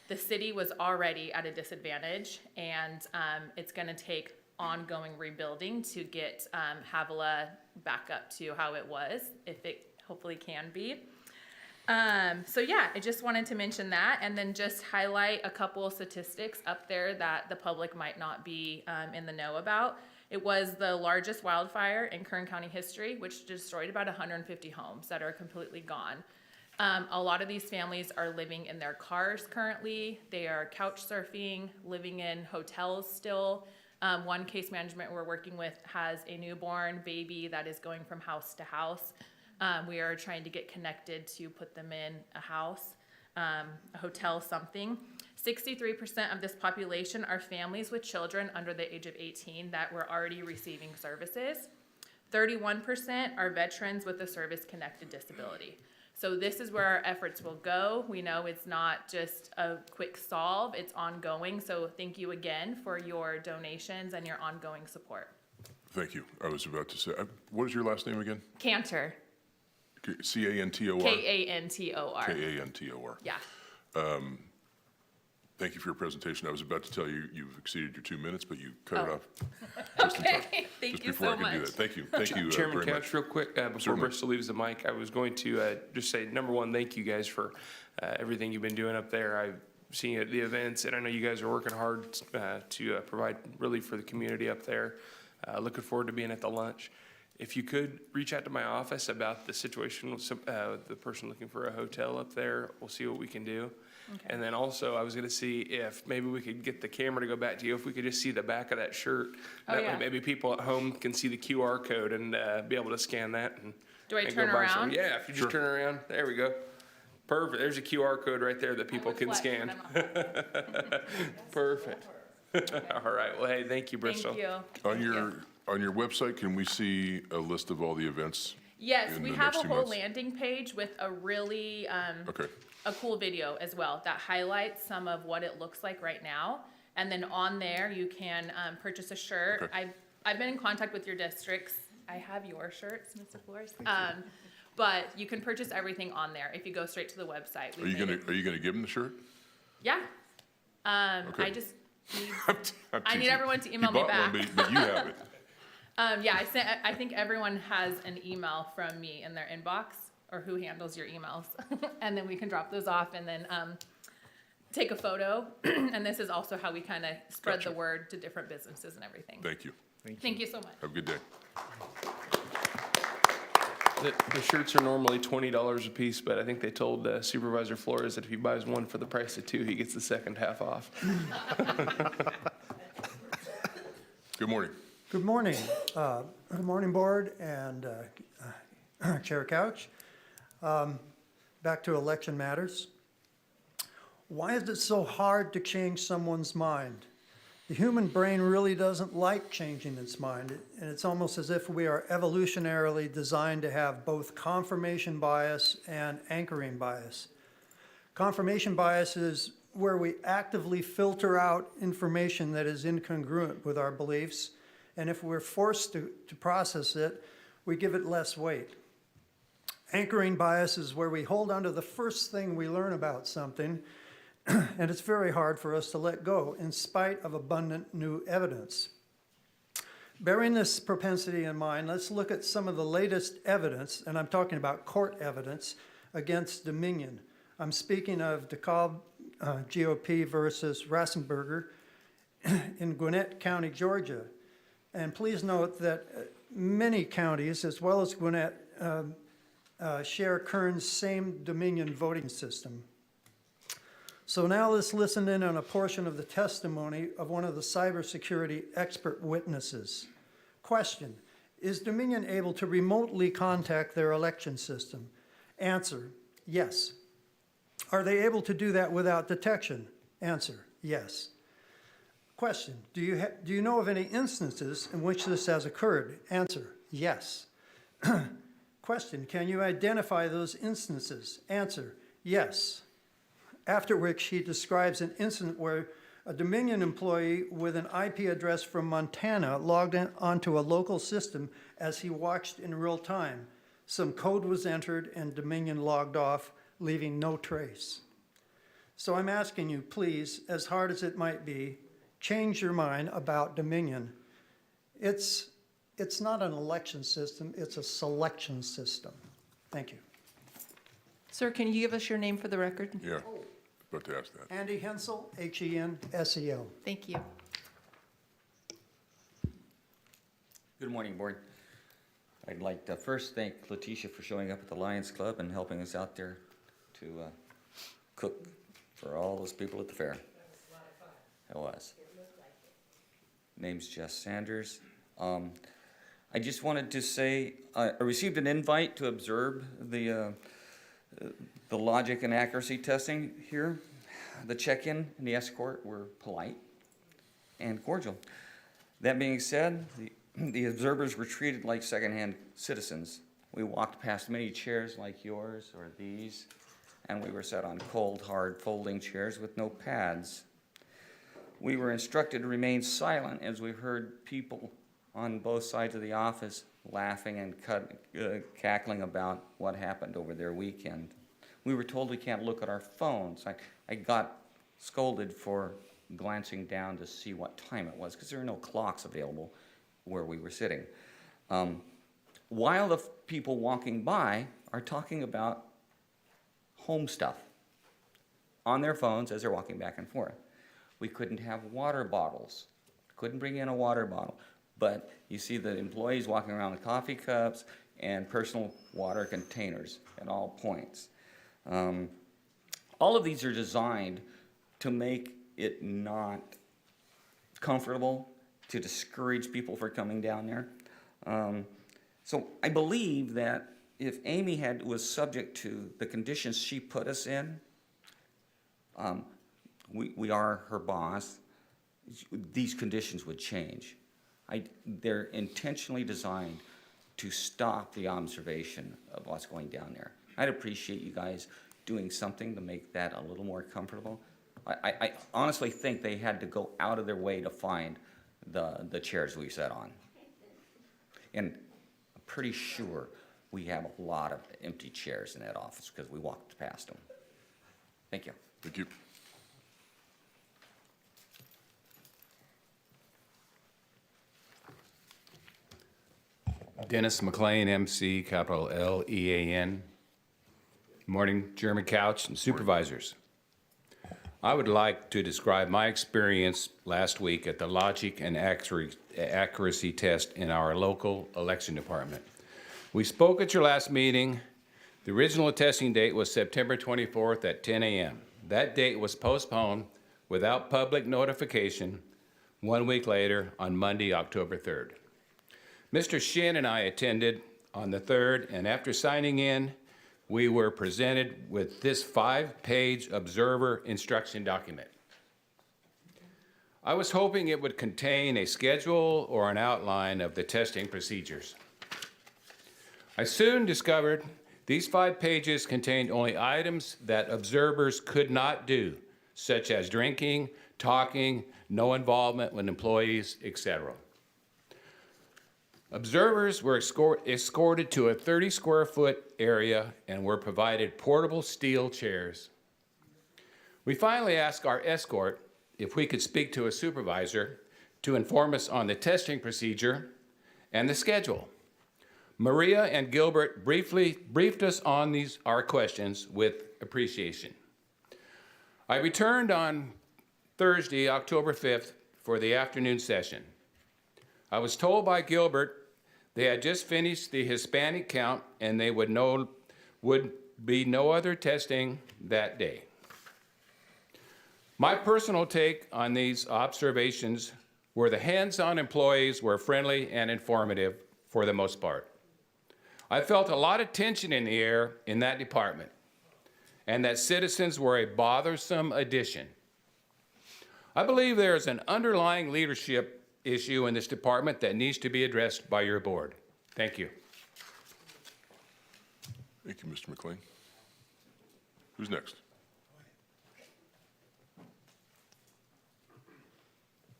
the city was already at a disadvantage, and it's going to take ongoing rebuilding to get Havilah back up to how it was, if it hopefully can be. So yeah, I just wanted to mention that, and then just highlight a couple statistics up there that the public might not be in the know about. It was the largest wildfire in Kern County history, which destroyed about 150 homes that are completely gone. A lot of these families are living in their cars currently. They are couch surfing, living in hotels still. One case management we're working with has a newborn baby that is going from house to house. We are trying to get connected to put them in a house, a hotel, something. 63% of this population are families with children under the age of 18 that were already receiving services. 31% are veterans with a service-connected disability. So this is where our efforts will go. We know it's not just a quick solve, it's ongoing. So thank you again for your donations and your ongoing support. Thank you. I was about to say, what is your last name again? Cantor. C-A-N-T-O-R? K-A-N-T-O-R. K-A-N-T-O-R. Yeah. Thank you for your presentation. I was about to tell you you've exceeded your 2 minutes, but you cut it off just in time. Okay, thank Just you before so I can do much. that. Thank you. Thank you Chairman very Couch, much. real quick, before Certainly. Bristol leaves the mic, I was going to just say, number one, thank you guys for everything you've been doing up there. I've seen the events, and I know you guys are working hard to provide relief for the community up there. Looking forward to being at the lunch. If you could reach out to my office about the situation with the person looking for a hotel up there, we'll see what we can do. Okay. And then also, I was going to see if maybe we could get the camera to go back to you, if we could just see the back of that shirt. That way maybe people at home can see the QR code and be able to scan that. And, Do I and turn go buy some. around? Yeah, if you just turn around. There we go. Perfect. There's a QR code right there that people can scan. Perfect. All right. Well, hey, thank you, Bristol. Thank you. On your website, can we see a list of all the events? Yes, in we the have next a 2 whole months? landing page with a really Okay. a cool video as well that highlights some of what it looks like right now. And then on there, you can purchase a shirt. Okay. I've been in contact with your districts. I have your shirts, Mr. Flores. But you can purchase everything on there if you go straight to the website. Are you gonna give them the shirt? Yeah. Okay. I just need, I'm I need teasing. everyone to email He me bought back. one, but you have it. Yeah, I think everyone has an email from me in their inbox, or who handles your emails. And then we can drop those off and then take a photo. And this is also how we kind of spread Gotcha. the word to different businesses and everything. Thank you. Thank you so much. Have a good day. The shirts are normally $20 a piece, but I think they told Supervisor Flores that if he buys one for the price of two, he gets the second half off. Good morning. Good morning. Good morning, Board and Chair Couch. Back to election matters. Why is it so hard to change someone's mind? The human brain really doesn't like changing its mind, and it's almost as if we are evolutionarily designed to have both confirmation bias and anchoring bias. Confirmation bias is where we actively filter out information that is incongruent with our beliefs, and if we're forced to process it, we give it less weight. Anchoring bias is where we hold on to the first thing we learn about something, and it's very hard for us to let go in spite of abundant new evidence. Bearing this propensity in mind, let's look at some of the latest evidence, and I'm talking about court evidence, against Dominion. I'm speaking of DeKalb GOP versus Rassenberger in Gwinnett County, Georgia. And please note that many counties, as well as Gwinnett, share Kern's same Dominion voting system. So now let's listen in on a portion of the testimony of one of the cybersecurity expert witnesses. Question: is Dominion able to remotely contact their election system? Answer: yes. Are they able to do that without detection? Answer: yes. Question: do you know of any instances in which this has occurred? Answer: yes. Question: can you identify those instances? Answer: yes. After which he describes an incident where a Dominion employee with an IP address from Montana logged onto a local system as he watched in real time. Some code was entered and Dominion logged off, leaving no trace. So I'm asking you, please, as hard as it might be, change your mind about Dominion. It's not an election system, it's a selection system. Thank you. Sir, can you give us your name for the record? Yeah, about to ask that. Andy Hensel, Hensel. Thank you. Good morning, Board. I'd like to first thank Letitia for showing up at the Lions Club and helping us out there to cook for all those people at the fair. It was. Name's Jess Sanders. I just wanted to say I received an invite to observe the logic and accuracy testing here. The check-in and the escort were polite and cordial. That being said, the observers were treated like second-hand citizens. We walked past many chairs like yours or these, and we were sat on cold, hard folding chairs with no pads. We were instructed to remain silent as we heard people on both sides of the office laughing and cackling about what happened over their weekend. We were told we can't look at our phones. I got scolded for glancing down to see what time it was because there are no clocks available where we were sitting. While the people walking by are talking about home stuff on their phones as they're walking back and forth. We couldn't have water bottles. Couldn't bring in a water bottle. But you see the employees walking around with coffee cups and personal water containers at all points. All of these are designed to make it not comfortable, to discourage people from coming down there. So I believe that if Amy was subject to the conditions she put us in, we are her boss, these conditions would change. They're intentionally designed to stop the observation of what's going down there. I'd appreciate you guys doing something to make that a little more comfortable. I honestly think they had to go out of their way to find the chairs we sat on. And I'm pretty sure we have a lot of empty chairs in that office because we walked past them. Thank you. Thank you. Dennis McLean, MC, capital L-E-A-N. Morning, Chairman Couch and Supervisors. I would like to describe my experience last week at the logic and accuracy test in our local election department. We spoke at your last meeting. The original testing date was September 24th at 10 a.m. That date was postponed without public notification 1 week later on Monday, October 3rd. Mr. Shin and I attended on the 3rd, and after signing in, we were presented with this 5-page observer instruction document. I was hoping it would contain a schedule or an outline of the testing procedures. I soon discovered these 5 pages contained only items that observers could not do, such as drinking, talking, no involvement with employees, etc. Observers were escorted to a 30-square-foot area and were provided portable steel chairs. We finally asked our escort if we could speak to a supervisor to inform us on the testing procedure and the schedule. Maria and Gilbert briefly briefed us on our questions with appreciation. I returned on Thursday, October 5th, for the afternoon session. I was told by Gilbert they had just finished the Hispanic count and they would be no other testing that day. My personal take on these observations were the hands-on employees were friendly and informative for the most part. I felt a lot of tension in the air in that department, and that citizens were a bothersome addition. I believe there is an underlying leadership issue in this department that needs to be addressed by your board. Thank you. Thank you, Mr. McLean. Who's next?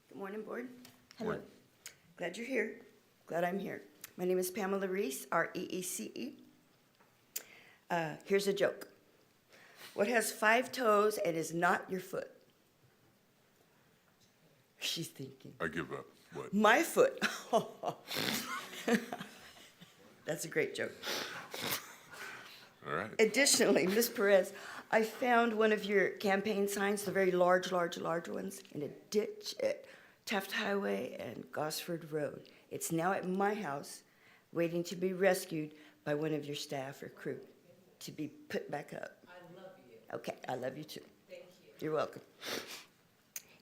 Good morning, Board. Hello. Morning. Glad you're here. Glad I'm here. My name is Pamela Reese, R-E-E-C-E. Here's a joke. What has 5 toes and is not your foot? She's thinking. I give up. What? My foot. That's a great joke. All right. Additionally, Ms. Perez, I found one of your campaign signs, the very large ones, in a ditch at Taft Highway and Gosford Road. It's now at my house, waiting to be rescued by one of your staff or crew to be put back up. I love you. Okay, I love you too. Thank you. You're welcome.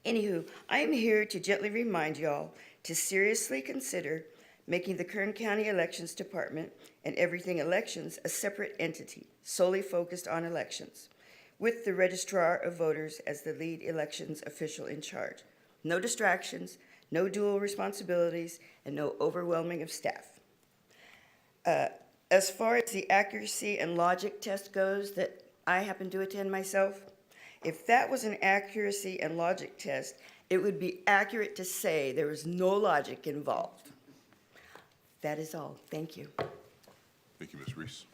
Anywho, I am here to gently remind y'all to seriously consider making the Kern County Elections Department and everything elections a separate entity, solely focused on elections, with the Registrar of Voters as the lead elections official in charge. No distractions, no dual responsibilities, and no overwhelming of staff. As far as the accuracy and logic test goes that I happen to attend myself, if that was an accuracy and logic test, it would be accurate to say there was no logic involved. That is all. Thank you. Thank you, Ms. Reese.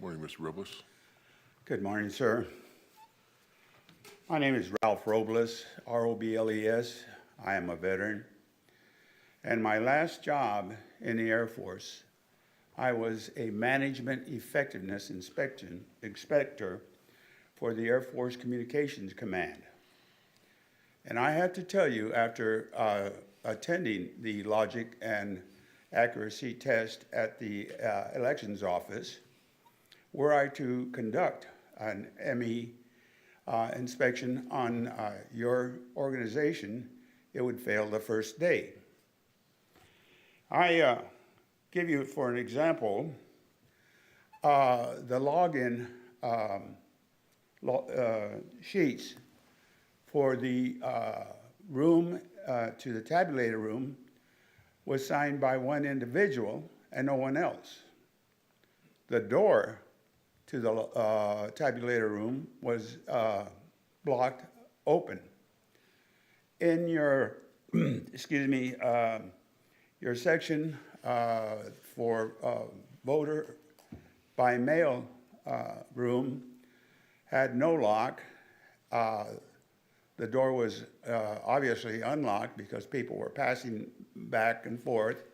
Morning, Mr. Robles. Good morning, sir. My name is Ralph Robles, R-O-B-L-E-S. I am a veteran. And my last job in the Air Force, I was a management effectiveness inspector for the Air Force Communications Command. And I have to tell you, after attending the logic and accuracy test at the elections office, were I to conduct an ME inspection on your organization, it would fail the first day. I give you, for an example, the login sheets for the room to the tabulator room was signed by one individual and no one else. The door to the tabulator room was blocked open. In your, excuse me, your section for voter by mail room had no lock. The door was obviously unlocked because people were passing back and forth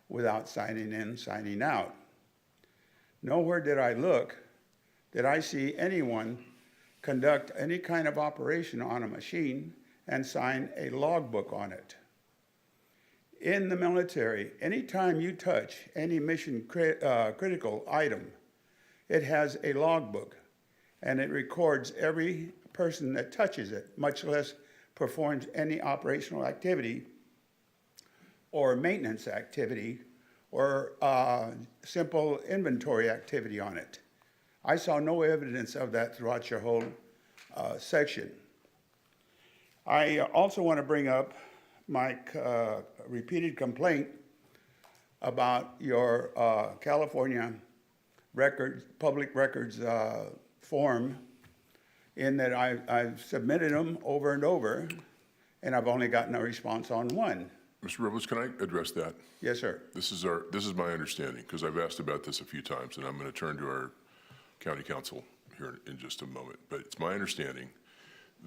without signing in, signing out. Nowhere did I look did I see anyone conduct any kind of operation on a machine and sign a logbook on it. In the military, anytime you touch any mission critical item, it has a logbook, and it records every person that touches it, much less performs any operational activity or maintenance activity or simple inventory activity on it. I saw no evidence of that throughout your whole section. I also want to bring up my repeated complaint about your California public records form, in that I've submitted them over and over, and I've only gotten a response on one. Mr. Robles, can I address that? Yes, sir. This is my understanding, because I've asked about this a few times, and I'm going to turn to our county council here in just a moment. But it's my understanding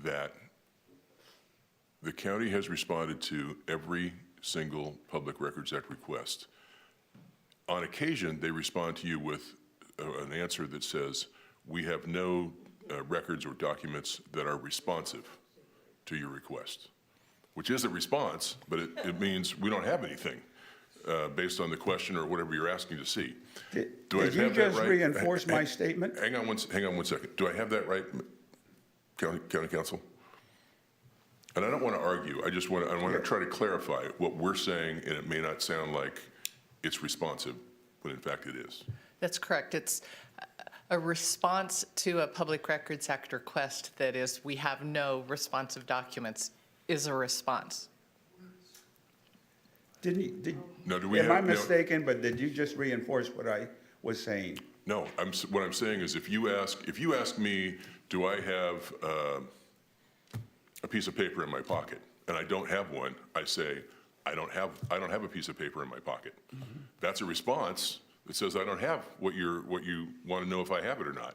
that the county has responded to every single Public Records Act request. On occasion, they respond to you with an answer that says, we have no records or documents that are responsive to your request, which is a response, but it means we don't have anything based on the question or whatever you're asking to see. Did Do I you have that just right? reinforce my statement? Hang on one second. Do I have that right, County Council? And I don't want to argue. I want to try to clarify what we're saying, and it may not sound like it's responsive, when in fact it is. That's correct. It's a response to a Public Records Act request that is, we have no responsive documents, is a response. No, do we Am have? I mistaken, but did you just reinforce what I was saying? No, what I'm saying is if you ask me, do I have a piece of paper in my pocket, and I don't have one, I say, I don't have a piece of paper in my pocket. That's a response that says I don't have what you want to know if I have it or not.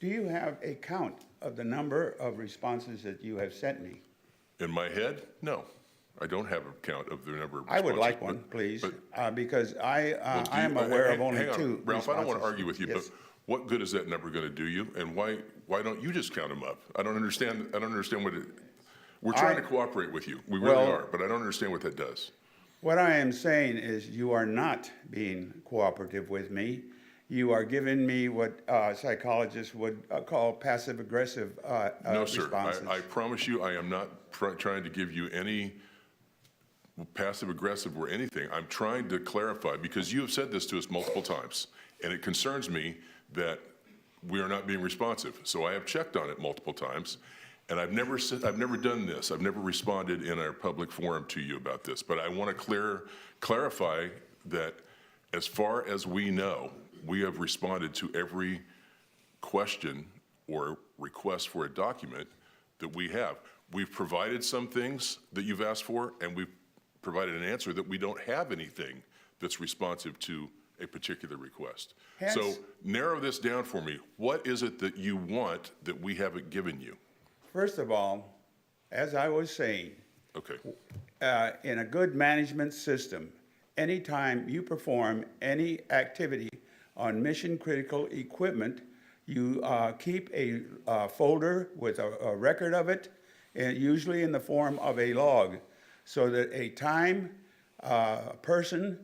Do you have a count of the number of responses that you have sent me? In my head, no. I don't have a count of the number of I responses. would like one, please, because I am aware of only hang on, 2 Ralph, I don't want to responses. argue with you, Yes. but what good is that number going to do you? And why don't you just count them up? I don't understand what it, we're trying to cooperate with you. We really are, but I don't understand what that does. What I am saying is you are not being cooperative with me. You are giving me what psychologists would call passive-aggressive No, sir. responses. I promise you, I am not trying to give you any passive-aggressive or anything. I'm trying to clarify, because you have said this to us multiple times, and it concerns me that we are not being responsive. So I have checked on it multiple times, and I've never done this. I've never responded in our public forum to you about this. But I want to clarify that as far as we know, we have responded to every question or request for a document that we have. We've provided some things that you've asked for, and we've provided an answer that we don't have anything that's responsive to a particular request. So Hence- narrow this down for me. What is it that you want that we haven't given you? First of all, as I was saying, Okay. in a good management system, anytime you perform any activity on mission-critical equipment, you keep a folder with a record of it, and usually in the form of a log, so that a time, a person,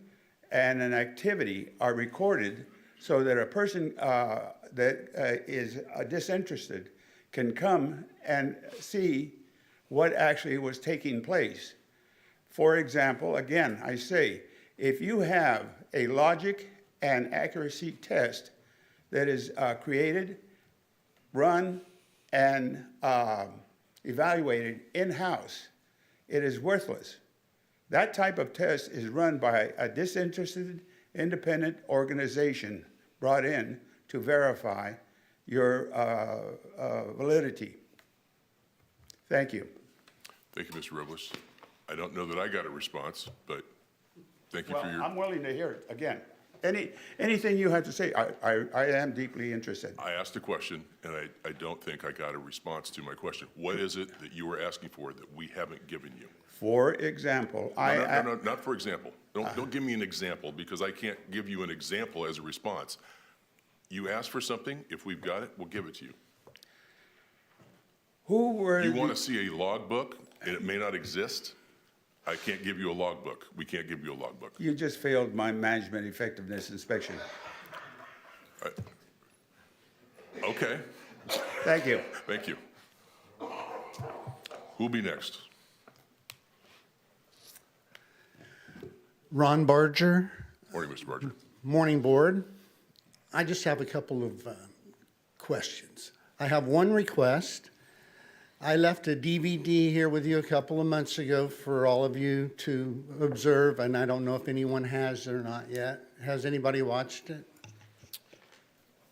and an activity are recorded so that a person that is disinterested can come and see what actually was taking place. For example, again, I say, if you have a logic and accuracy test that is created, run, and evaluated in-house, it is worthless. That type of test is run by a disinterested, independent organization brought in to verify your validity. Thank you. Thank you, Mr. Robles. I don't know that I got a response, but thank you Well, for your... I'm willing to hear it. Again, anything you have to say, I am deeply interested. I asked a question, and I don't think I got a response to my question. What is it that you were asking for that we haven't given you? For example, No, not for example. Don't give me an example, because I can't give you an example as a response. You asked for something. If we've got it, we'll give it to you. Who were You want to see a logbook, and it may not exist? I can't give you a logbook. We can't give you a logbook. You just failed my management effectiveness inspection. Okay. Thank you. Thank you. Who'll be next? Ron Barger. Morning, Mr. Barger. Morning, Board. I just have a couple of questions. I have one request. I left a DVD here with you a couple of months ago for all of you to observe, and I don't know if anyone has or not yet. Has anybody watched it?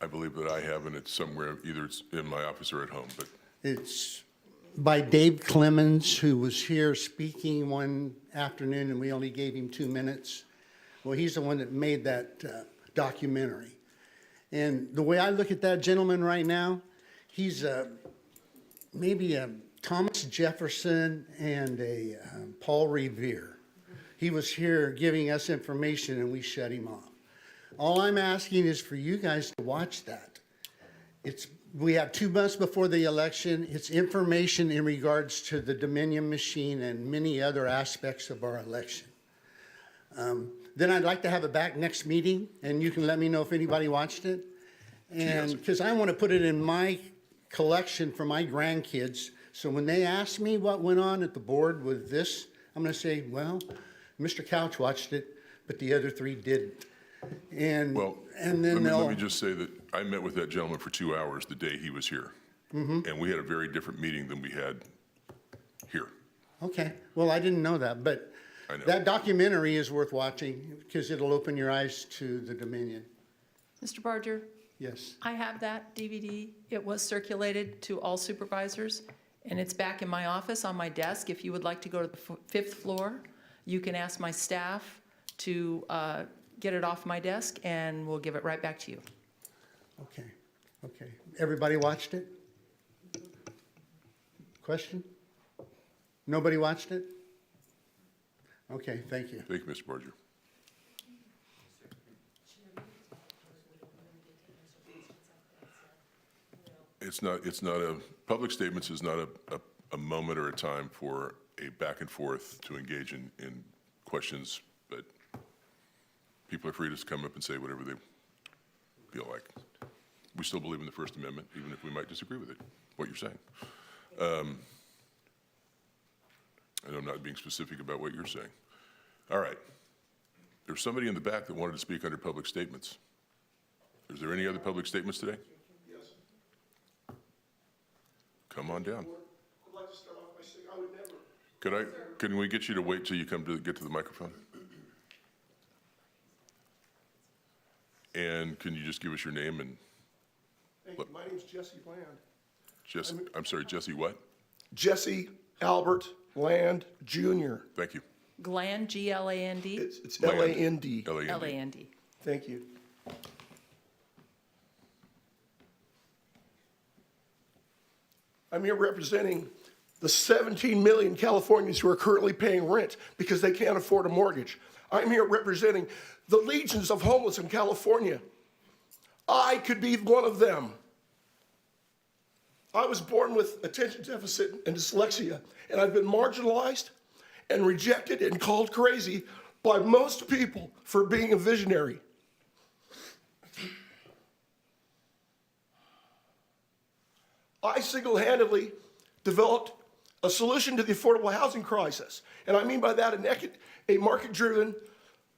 I believe that I have, and it's somewhere, either it's in my office or at home, but It's by Dave Clemens, who was here speaking one afternoon, and we only gave him 2 minutes. Well, he's the one that made that documentary. And the way I look at that gentleman right now, he's maybe a Thomas Jefferson and a Paul Revere. He was here giving us information, and we shut him off. All I'm asking is for you guys to watch that. We have 2 months before the election. It's information in regards to the Dominion machine and many other aspects of our election. Then I'd like to have it back next meeting, and you can let me know if anybody watched it. And because I want to put it in my collection for my grandkids, so when they ask me what went on at the board with this, I'm going to say, well, Mr. Couch watched it, but the other 3 didn't. And then let me just say that I met with that gentleman for 2 hours the day he was here. And we had a very different meeting than we had here. Okay, well, I didn't know that, but that documentary is worth watching because it'll open your eyes to the Dominion. Mr. Barger? Yes. I have that DVD. It was circulated to all supervisors, and it's back in my office on my desk. If you would like to go to the 5th floor, you can ask my staff to get it off my desk, and we'll give it right back to you. Okay. Everybody watched it? Question? Nobody watched it? Okay, thank you. Thank you, Mr. Barger. It's not public statements is not a moment or a time for a back and forth to engage in questions, but people are free to come up and say whatever they feel like. We still believe in the First Amendment, even if we might disagree with it, what you're saying. And I'm not being specific about what you're saying. All right. There's somebody in the back that wanted to speak under public statements. Is there any other public statements today? Yes. Come on down. I'd like to start off by saying I would never. Can we get you to wait till you get to the microphone? And can you just give us your name and? Thank you. My name's Jesse Land. I'm sorry, Jesse what? Jesse Albert Land Jr. Thank you. Gland, G-L-A-N-D? It's L-A-N-D. L-A-N-D. Thank you. I'm here representing the 17 million Californians who are currently paying rent because they can't afford a mortgage. I'm here representing the legions of homeless in California. I could be one of them. I was born with attention deficit and dyslexia, and I've been marginalized and rejected and called crazy by most people for being a visionary. I single-handedly developed a solution to the affordable housing crisis, and I mean by that a market-driven,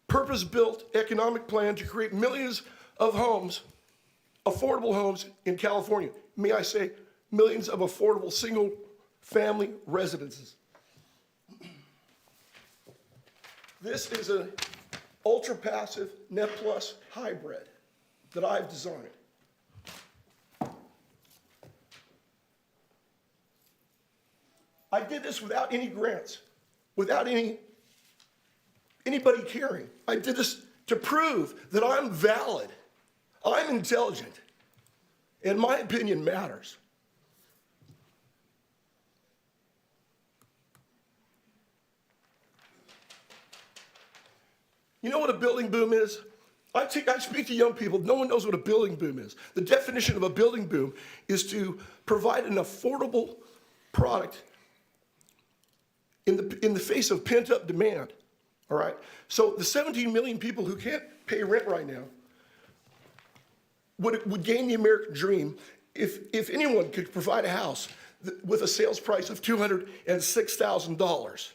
purpose-built economic plan to create millions of homes, affordable homes in California. May I say, millions of affordable single-family residences. This is an ultra-passive Net Plus hybrid that I've designed. I did this without any grants, without anybody caring. I did this to prove that I'm valid, I'm intelligent, and my opinion matters. You know what a building boom is? I speak to young people, no one knows what a building boom is. The definition of a building boom is to provide an affordable product in the face of pent-up demand, all right? So the 17 million people who can't pay rent right now would gain the American dream if anyone could provide a house with a sales price of $206,000.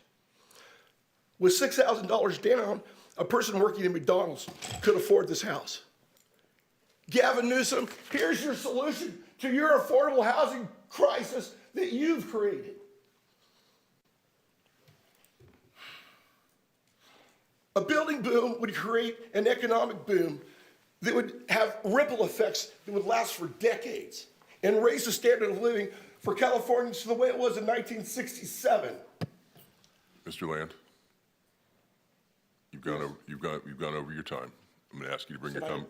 With $6,000 down, a person working at McDonald's could afford this house. Gavin Newsom, here's your solution to your affordable housing crisis that you've created. A building boom would create an economic boom that would have ripple effects that would last for decades and raise the standard of living for Californians to the way it was in 1967. Mr. Land, you've gone over your time. I'm going to ask you to bring your I'm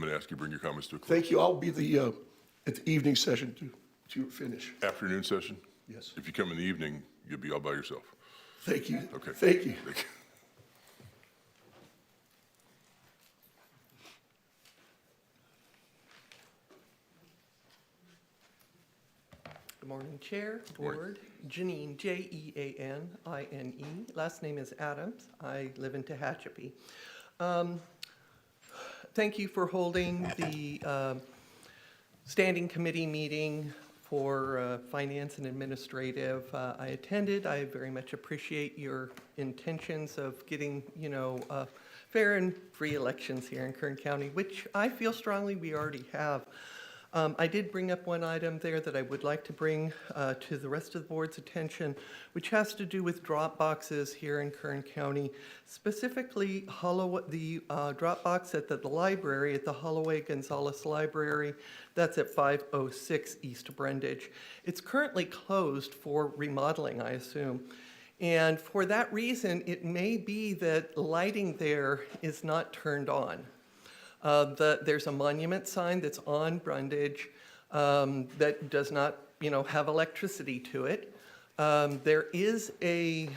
going to ask you to bring your comments to a close. Thank you. I'll be at the evening session to finish. Afternoon session? Yes. If you come in the evening, you'll be all by yourself. Thank you. Okay. Thank you. Good morning, Chair, morning. Board. Janine, Jeanine. Last name is Adams. I live in Tehachapi. Thank you for holding the standing committee meeting for finance and administrative. I attended. I very much appreciate your intentions of getting, fair and free elections here in Kern County, which I feel strongly we already have. I did bring up one item there that I would like to bring to the rest of the board's attention, which has to do with drop boxes here in Kern County, specifically the drop box at the library, at the Holloway Gonzalez Library. That's at 506 East Brundage. It's currently closed for remodeling, I assume. And for that reason, it may be that lighting there is not turned on. There's a monument sign that's on Brundage that does not, have electricity to it. There is a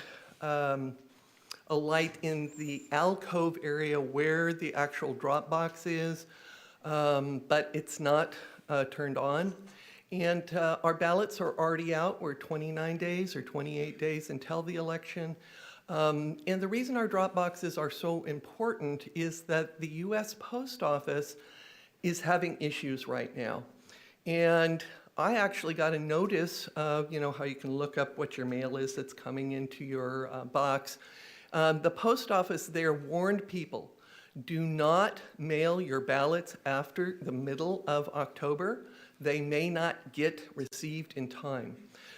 light in the alcove area where the actual drop box is, but it's not turned on. And our ballots are already out. We're 29 days or 28 days until the election. And the reason our drop boxes are so important is that the U.S. Post Office is having issues right now. And I actually got a notice of, how you can look up what your mail is that's coming into your box. The post office there warned people, do not mail your ballots after the middle of October. They may not get received in time.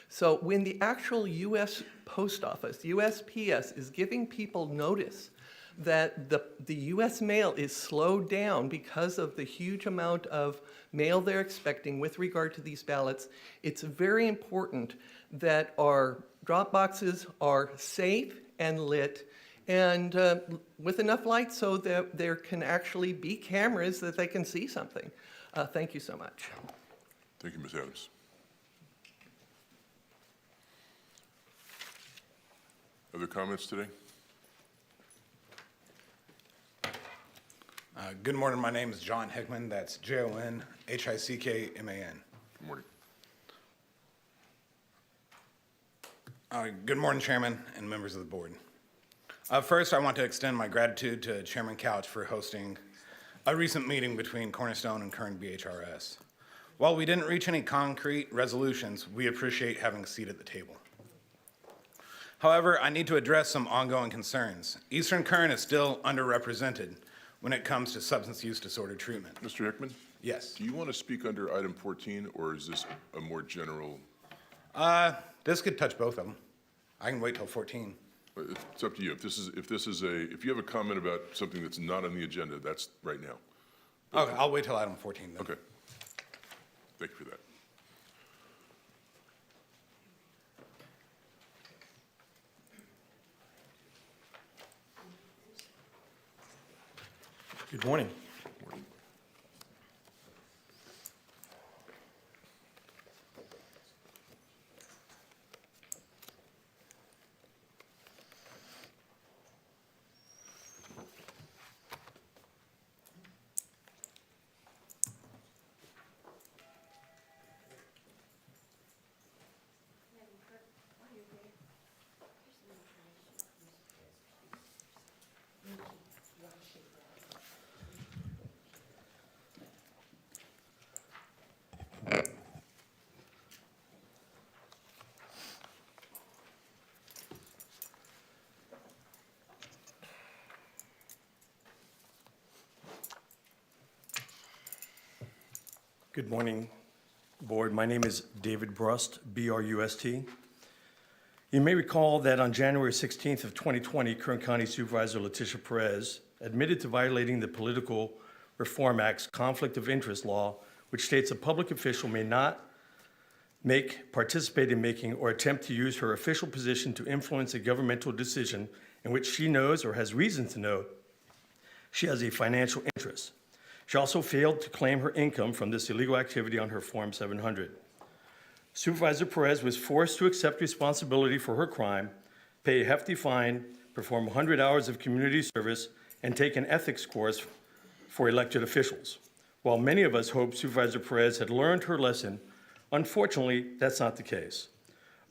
So when the actual U.S. Post Office, USPS, is giving people notice that the U.S. mail is slowed down because of the huge amount of mail they're expecting with regard to these ballots, it's very important that our drop boxes are safe and lit and with enough light so that there can actually be cameras that they can see something. Thank you so much. Thank you, Ms. Adams. Other comments today? Good morning. My name is John Hickman. That's Jon Hickman. Good morning. Good morning, Chairman and members of the board. First, I want to extend my gratitude to Chairman Couch for hosting a recent meeting between Cornerstone and Kern BHRS. While we didn't reach any concrete resolutions, we appreciate having a seat at the table. However, I need to address some ongoing concerns. Eastern Kern is still underrepresented when it comes to substance use disorder treatment. Mr. Hickman? Yes. Do you want to speak under item 14, or is this a more general? This could touch both of them. I can wait till 14. It's up to you. If you have a comment about something that's not on the agenda, that's right now. Okay, I'll wait till item 14 then. Okay. Thank you for that. Good morning. Good morning, Board. My name is David Brust, B-R-U-S-T. You may recall that on January 16th of 2020, Kern County Supervisor Letitia Perez admitted to violating the Political Reform Act's Conflict of Interest Law, which states a public official may not participate in making, or attempt to use her official position to influence a governmental decision in which she knows or has reason to know she has a financial interest. She also failed to claim her income from this illegal activity on her Form 700. Supervisor Perez was forced to accept responsibility for her crime, pay a hefty fine, perform 100 hours of community service, and take an ethics course for elected officials. While many of us hoped Supervisor Perez had learned her lesson, unfortunately, that's not the case.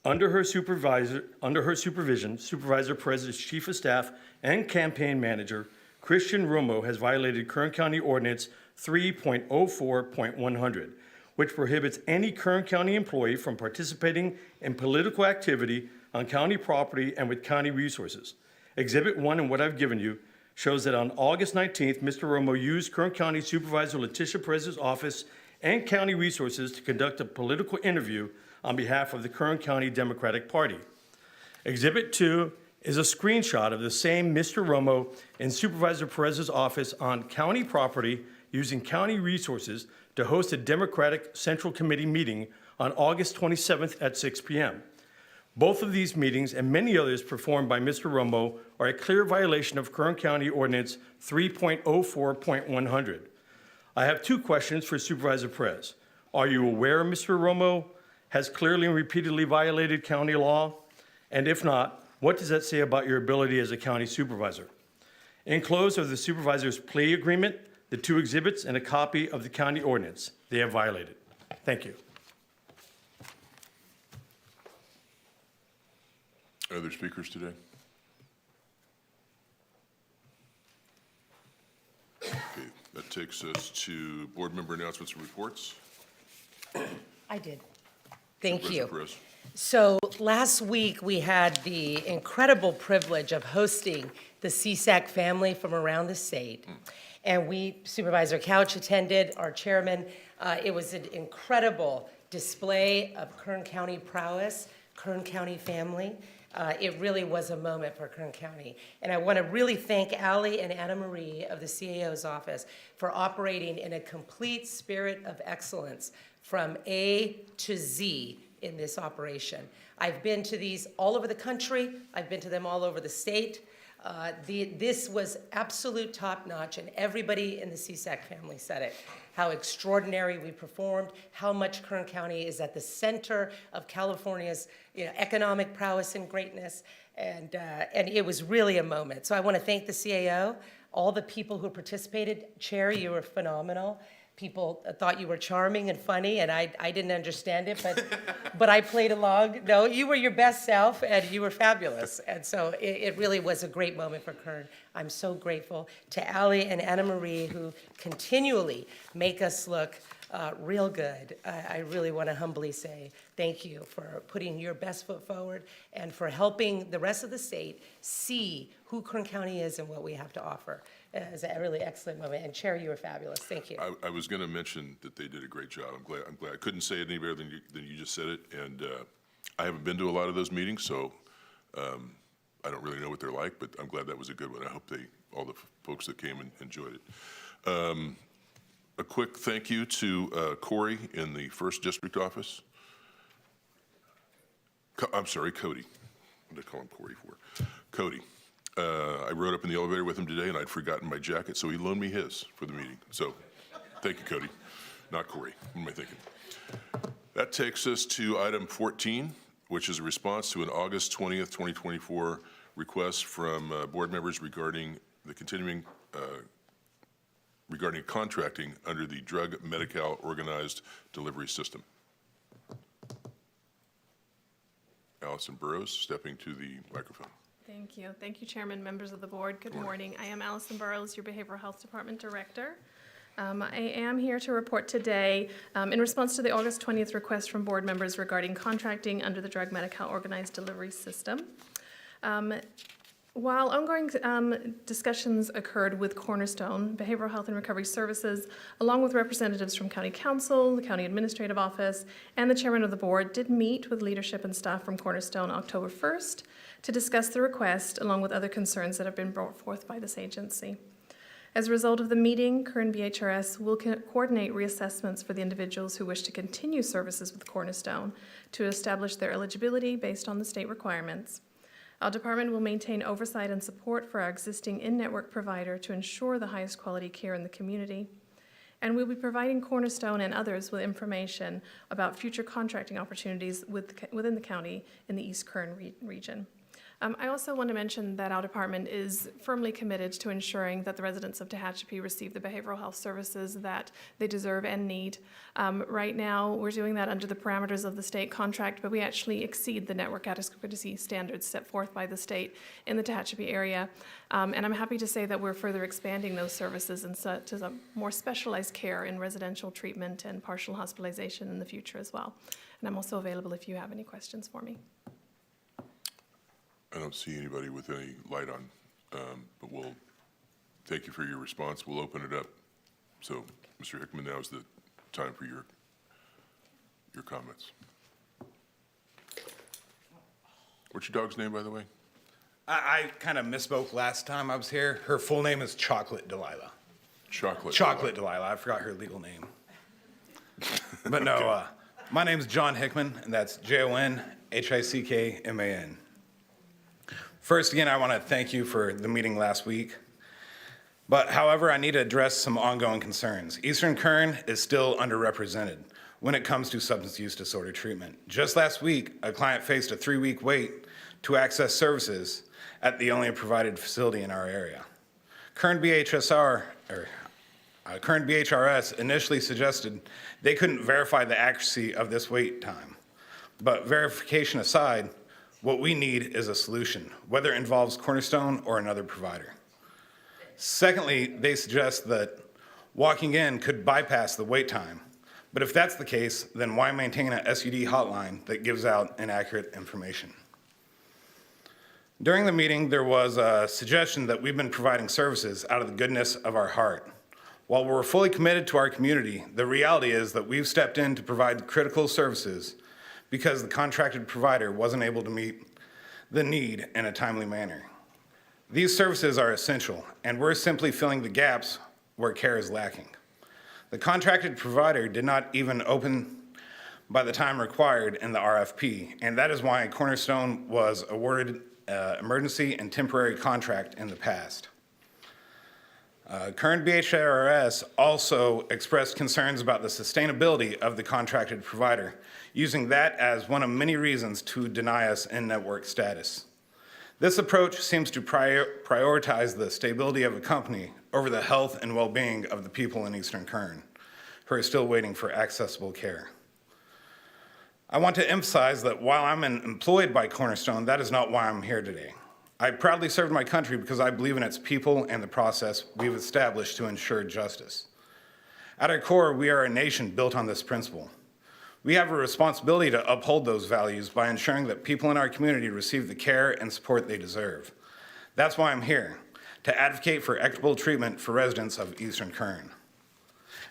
Under her supervision, Supervisor Perez's Chief of Staff and Campaign Manager, Christian Romo, has violated Kern County Ordinance 3.04.100, which prohibits any Kern County employee from participating in political activity on county property and with county resources. Exhibit 1 in what I've given you shows that on August 19th, Mr. Romo used Kern County Supervisor Letitia Perez's office and county resources to conduct a political interview on behalf of the Kern County Democratic Party. Exhibit 2 is a screenshot of the same Mr. Romo in Supervisor Perez's office on county property using county resources to host a Democratic Central Committee meeting on August 27th at 6 p.m. Both of these meetings and many others performed by Mr. Romo are a clear violation of Kern County Ordinance 3.04.100. I have 2 questions for Supervisor Perez. Are you aware Mr. Romo has clearly and repeatedly violated county law? And if not, what does that say about your ability as a county supervisor? Enclosed are the supervisor's plea agreement, the 2 exhibits, and a copy of the county ordinance they have violated. Thank you. Other speakers today? Okay, that takes us to board member announcements and reports. I did. Thank Supervisor you. Perez. So last week, we had the incredible privilege of hosting the CSAC family from around the state. And Supervisor Couch attended, our chairman. It was an incredible display of Kern County prowess, Kern County family. It really was a moment for Kern County. And I want to really thank Allie and Anna Marie of the CAO's office for operating in a complete spirit of excellence from A to Z in this operation. I've been to these all over the country. I've been to them all over the state. This was absolute top-notch, and everybody in the CSAC family said it, how extraordinary we performed, how much Kern County is at the center of California's economic prowess and greatness, and it was really a moment. So I want to thank the CAO, all the people who participated. Chair, you were phenomenal. People thought you were charming and funny, and I didn't understand it, but I played along. No, you were your best self, and you were fabulous. And so it really was a great moment for Kern. I'm so grateful to Allie and Anna Marie, who continually make us look real good. I really want to humbly say thank you for putting your best foot forward and for helping the rest of the state see who Kern County is and what we have to offer. It was a really excellent moment. And Chair, you were fabulous. Thank you. I was going to mention that they did a great job. I'm glad. I couldn't say it any better than you just said it. And I haven't been to a lot of those meetings, so I don't really know what they're like, but I'm glad that was a good one. I hope all the folks that came and enjoyed it. A quick thank you to Corey in the 1st District office. I'm sorry, Cody. What did I call him Corey for? Cody. I rode up in the elevator with him today, and I'd forgotten my jacket, so he loaned me his for the meeting. So thank you, Cody. Not Corey. What am I thinking? That takes us to item 14, which is a response to an August 20th, 2024 request from board members regarding the continuing regarding contracting under the Drug Medi-Cal Organized Delivery System. Allison Burrows stepping to the microphone. Thank you. Thank you, Chairman, members of the board. Good morning. I am Allison Burrows, your Behavioral Health Department Director. I am here to report today in response to the August 20th request from board members regarding contracting under the Drug Medi-Cal Organized Delivery System. While ongoing discussions occurred with Cornerstone, Behavioral Health and Recovery Services, along with representatives from County Council, the County Administrative Office, and the Chairman of the Board, did meet with leadership and staff from Cornerstone October 1st to discuss the request, along with other concerns that have been brought forth by this agency. As a result of the meeting, Kern BHRS will coordinate reassessments for the individuals who wish to continue services with Cornerstone to establish their eligibility based on the state requirements. Our department will maintain oversight and support for our existing in-network provider to ensure the highest quality care in the community. And we'll be providing Cornerstone and others with information about future contracting opportunities within the county in the East Kern region. I also want to mention that our department is firmly committed to ensuring that the residents of Tehachapi receive the behavioral health services that they deserve and need. Right now, we're doing that under the parameters of the state contract, but we actually exceed the network adequacy standards set forth by the state in the Tehachapi area. And I'm happy to say that we're further expanding those services and to some more specialized care in residential treatment and partial hospitalization in the future as well. And I'm also available if you have any questions for me. I don't see anybody with any light on, but we'll thank you for your response. We'll open it up. So, Mr. Hickman, now is the time for your comments. What's your dog's name, by the way? I kind of misspoke last time I was here. Her full name is Chocolate Delilah. Chocolate Delilah. I forgot her legal name. But no, my name is John Hickman, and that's JONHICKMAN. First, again, I want to thank you for the meeting last week. But however, I need to address some ongoing concerns. Eastern Kern is still underrepresented when it comes to substance use disorder treatment. Just last week, a client faced a 3-week wait to access services at the only provided facility in our area. Kern BHRS initially suggested they couldn't verify the accuracy of this wait time. But verification aside, what we need is a solution, whether it involves Cornerstone or another provider. Secondly, they suggest that walking in could bypass the wait time. But if that's the case, then why maintain an SUD hotline that gives out inaccurate information? During the meeting, there was a suggestion that we've been providing services out of the goodness of our heart. While we're fully committed to our community, the reality is that we've stepped in to provide critical services because the contracted provider wasn't able to meet the need in a timely manner. These services are essential, and we're simply filling the gaps where care is lacking. The contracted provider did not even open by the time required in the RFP, and that is why Cornerstone was awarded emergency and temporary contract in the past. Kern BHRS also expressed concerns about the sustainability of the contracted provider, using that as one of many reasons to deny us in-network status. This approach seems to prioritize the stability of a company over the health and well-being of the people in Eastern Kern, who are still waiting for accessible care. I want to emphasize that while I'm employed by Cornerstone, that is not why I'm here today. I proudly served my country because I believe in its people and the process we've established to ensure justice. At our core, we are a nation built on this principle. We have a responsibility to uphold those values by ensuring that people in our community receive the care and support they deserve. That's why I'm here, to advocate for equitable treatment for residents of Eastern Kern.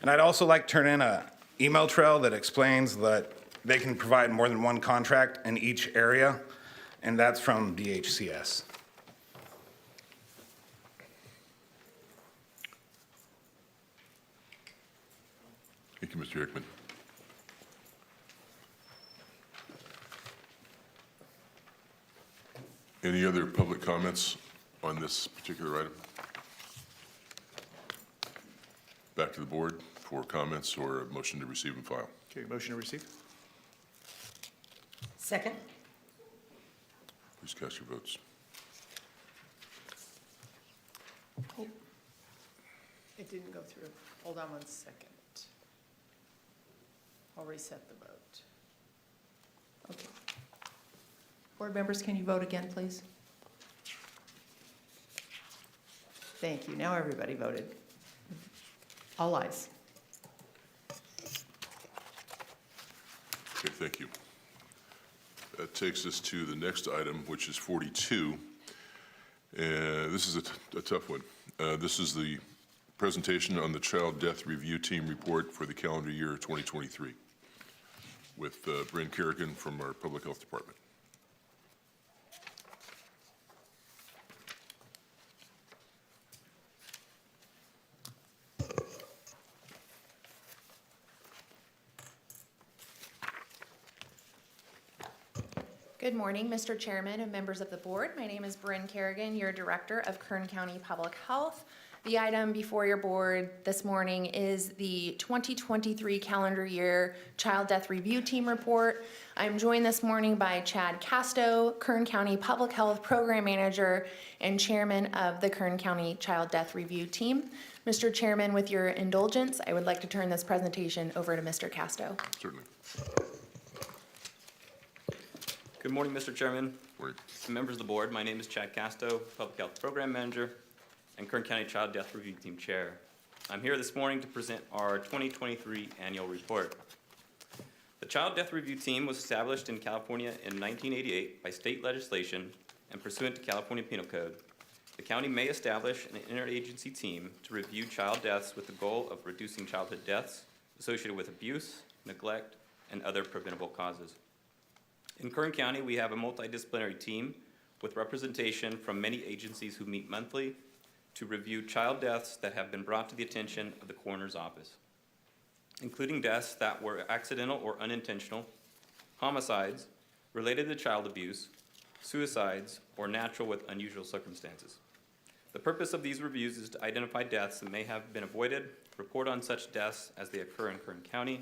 And I'd also like to turn in an email trail that explains that they can provide more than one contract in each area, and that's from DHCS. Thank you, Mr. Hickman. Any other public comments on this particular item? Back to the board for comments or a motion to receive and file. Okay, motion to receive. Second. Please cast your votes. Oh, it didn't go through. Hold on 1 second. I'll reset the vote. Okay. Board members, can you vote again, please? Thank you. Now everybody voted. All ayes. Okay, thank you. That takes us to the next item, which is 42. This is a tough one. This is the presentation on the Child Death Review Team report for the calendar year 2023 with Bryn Kerrigan from our Public Health Department. Good morning, Mr. Chairman and members of the board. My name is Bryn Kerrigan, your Director of Kern County Public Health. The item before your board this morning is the 2023 calendar year Child Death Review Team report. I'm joined this morning by Chad Casto, Kern County Public Health Program Manager and Chairman of the Kern County Child Death Review Team. Mr. Chairman, with your indulgence, I would like to turn this presentation over to Mr. Casto. Certainly. Good morning, Mr. Chairman. Morning. And members of the board. My name is Chad Casto, Public Health Program Manager and Kern County Child Death Review Team Chair. I'm here this morning to present our 2023 annual report. The Child Death Review Team was established in California in 1988 by state legislation and pursuant to California Penal Code. The county may establish an interagency team to review child deaths with the goal of reducing childhood deaths associated with abuse, neglect, and other preventable causes. In Kern County, we have a multidisciplinary team with representation from many agencies who meet monthly to review child deaths that have been brought to the attention of the coroner's office, including deaths that were accidental or unintentional, homicides related to child abuse, suicides, or natural with unusual circumstances. The purpose of these reviews is to identify deaths that may have been avoided, report on such deaths as they occur in Kern County,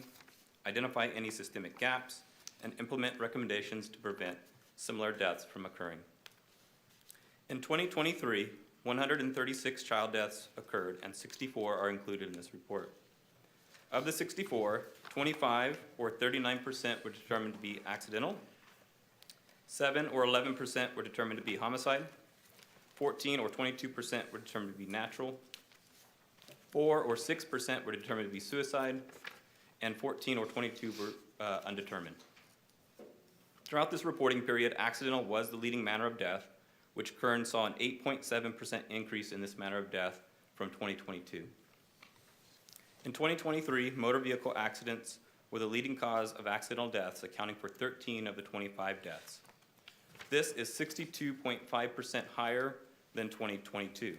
identify any systemic gaps, and implement recommendations to prevent similar deaths from occurring. In 2023, 136 child deaths occurred and 64 are included in this report. Of the 64, 25 or 39% were determined to be accidental, 7 or 11% were determined to be homicide, 14 or 22% were determined to be natural, 4 or 6% were determined to be suicide, and 14 or 22 were undetermined. Throughout this reporting period, accidental was the leading manner of death, which Kern saw an 8.7% increase in this manner of death from 2022. In 2023, motor vehicle accidents were the leading cause of accidental deaths, accounting for 13 of the 25 deaths. This is 62.5% higher than 2022.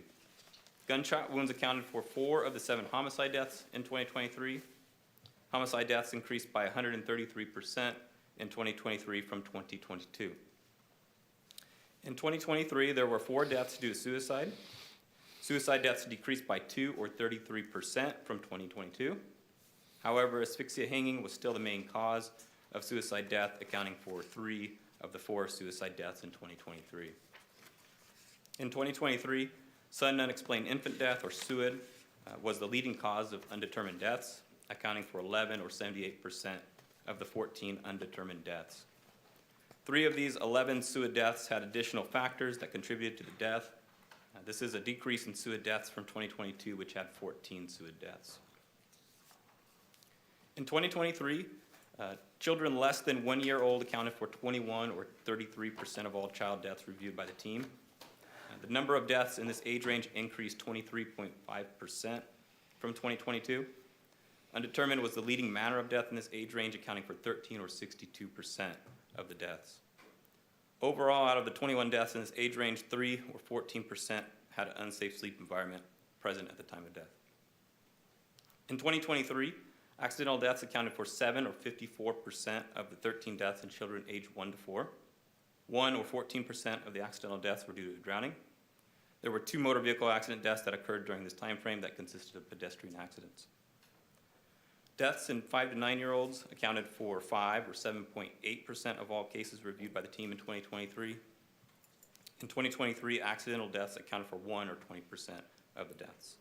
Gunshot wounds accounted for 4 of the 7 homicide deaths in 2023. Homicide deaths increased by 133% in 2023 from 2022. In 2023, there were 4 deaths due to suicide. Suicide deaths decreased by 2 or 33% from 2022. However, asphyxia hanging was still the main cause of suicide death, accounting for 3 of the 4 suicide deaths in 2023. In 2023, sudden unexplained infant death, or SUID, was the leading cause of undetermined deaths, accounting for 11 or 78% of the 14 undetermined deaths. 3 of these 11 SUID deaths had additional factors that contributed to the death. This is a decrease in SUID deaths from 2022, which had 14 SUID deaths. In 2023, children less than 1 year old accounted for 21 or 33% of all child deaths reviewed by the team. The number of deaths in this age range increased 23.5% from 2022. Undetermined was the leading manner of death in this age range, accounting for 13 or 62% of the deaths. Overall, out of the 21 deaths in this age range, 3 or 14% had an unsafe sleep environment present at the time of death. In 2023, accidental deaths accounted for 7 or 54% of the 13 deaths in children aged 1 to 4. 1 or 14% of the accidental deaths were due to drowning. There were 2 motor vehicle accident deaths that occurred during this time frame that consisted of pedestrian accidents. Deaths in 5 to 9-year-olds accounted for 5 or 7.8% of all cases reviewed by the team in 2023. In 2023, accidental deaths accounted for 1 or 20% of the deaths.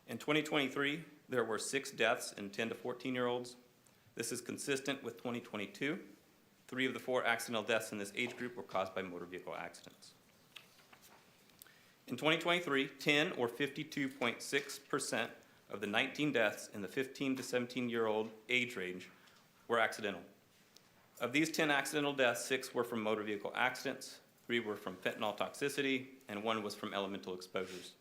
In 2023, there were 6 deaths in 10 to 14-year-olds. This is consistent with 2022. 3 of the 4 accidental deaths in this age group were caused by motor vehicle accidents. In 2023, 10 or 52.6% of the 19 deaths in the 15 to 17-year-old age range were accidental. Of these 10 accidental deaths, 6 were from motor vehicle accidents, 3 were from fentanyl toxicity, and 1 was from elemental exposures.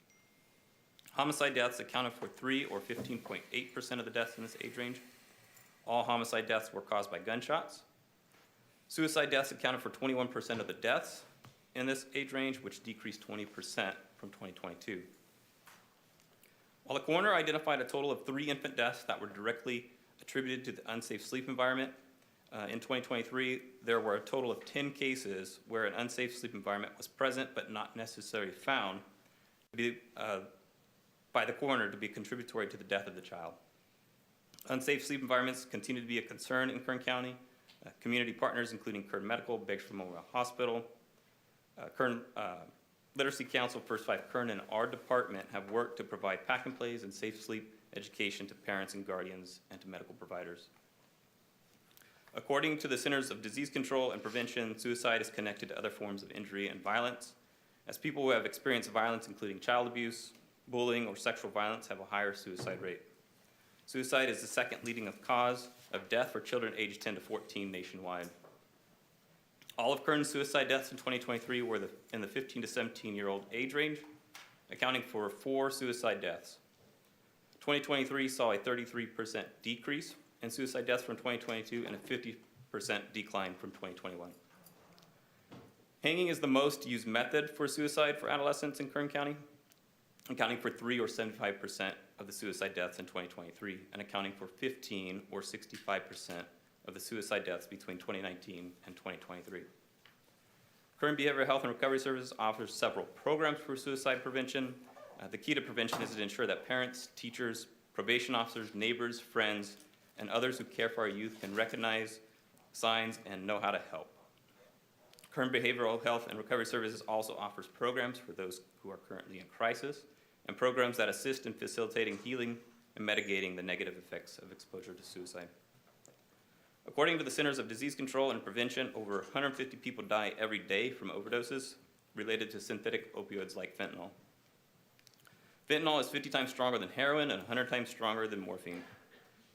Homicide deaths accounted for 3 or 15.8% of the deaths in this age range. All homicide deaths were caused by gunshots. Suicide deaths accounted for 21% of the deaths in this age range, which decreased 20% from 2022. While the coroner identified a total of 3 infant deaths that were directly attributed to the unsafe sleep environment, In 2023, there were a total of 10 cases where an unsafe sleep environment was present but not necessarily found to be, by the coroner to be contributory to the death of the child. Unsafe sleep environments continue to be a concern in Kern County. Community partners, including Kern Medical, Bakersfield Memorial Hospital, Kern Literacy Council, First Five Kern, and our department have worked to provide pack and plays and safe sleep education to parents and guardians and to medical providers. According to the Centers of Disease Control and Prevention, suicide is connected to other forms of injury and violence, as people who have experienced violence, including child abuse, bullying, or sexual violence, have a higher suicide rate. Suicide is the second leading cause of death for children aged 10 to 14 nationwide. All of Kern's suicide deaths in 2023 were in the 15 to 17-year-old age range, accounting for 4 suicide deaths. 2023 saw a 33% decrease in suicide deaths from 2022 and a 50% decline from 2021. Hanging is the most used method for suicide for adolescents in Kern County, accounting for 3 or 75% of the suicide deaths in 2023, and accounting for 15 or 65% of the suicide deaths between 2019 and 2023. Kern Behavioral Health and Recovery Services offers several programs for suicide prevention. The key to prevention is to ensure that parents, teachers, probation officers, neighbors, friends, and others who care for our youth can recognize signs and know how to help. Kern Behavioral Health and Recovery Services also offers programs for those who are currently in crisis, and programs that assist in facilitating healing and mitigating the negative effects of exposure to suicide. According to the Centers of Disease Control and Prevention, over 150 people die every day from overdoses related to synthetic opioids like fentanyl. Fentanyl is 50 times stronger than heroin and 100 times stronger than morphine.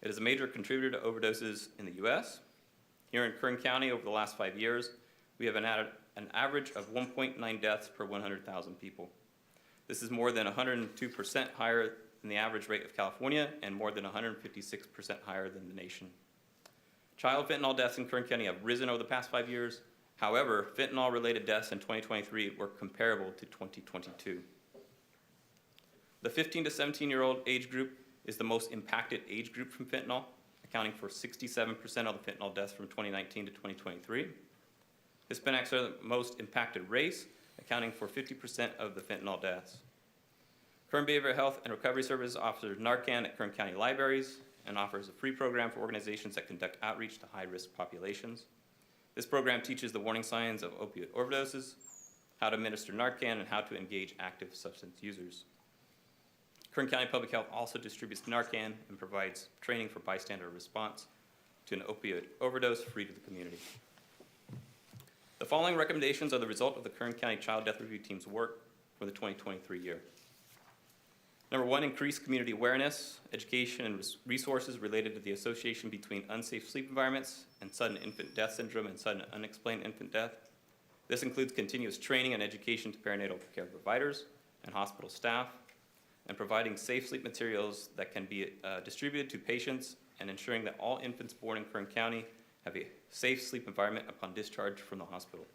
It is a major contributor to overdoses in the U.S. Here in Kern County, over the last 5 years, we have an average of 1.9 deaths per 100,000 people. This is more than 102% higher than the average rate of California and more than 156% higher than the nation. Child fentanyl deaths in Kern County have risen over the past 5 years. However, fentanyl-related deaths in 2023 were comparable to 2022. The 15 to 17-year-old age group is the most impacted age group from fentanyl, accounting for 67% of the fentanyl deaths from 2019 to 2023. Hispanics are the most impacted race, accounting for 50% of the fentanyl deaths. Kern Behavioral Health and Recovery Services offers Narcan at Kern County libraries and offers a free program for organizations that conduct outreach to high-risk populations. This program teaches the warning signs of opioid overdoses, how to administer Narcan, and how to engage active substance users. Kern County Public Health also distributes Narcan and provides training for bystander response to an opioid overdose free to the community. The following recommendations are the result of the Kern County Child Death Review Team's work for the 2023 year. Number 1, increase community awareness, education, and resources related to the association between unsafe sleep environments and sudden infant death syndrome and sudden unexplained infant death. This includes continuous training and education to perinatal care providers and hospital staff, and providing safe sleep materials that can be distributed to patients, and ensuring that all infants born in Kern County have a safe sleep environment upon discharge from the hospital.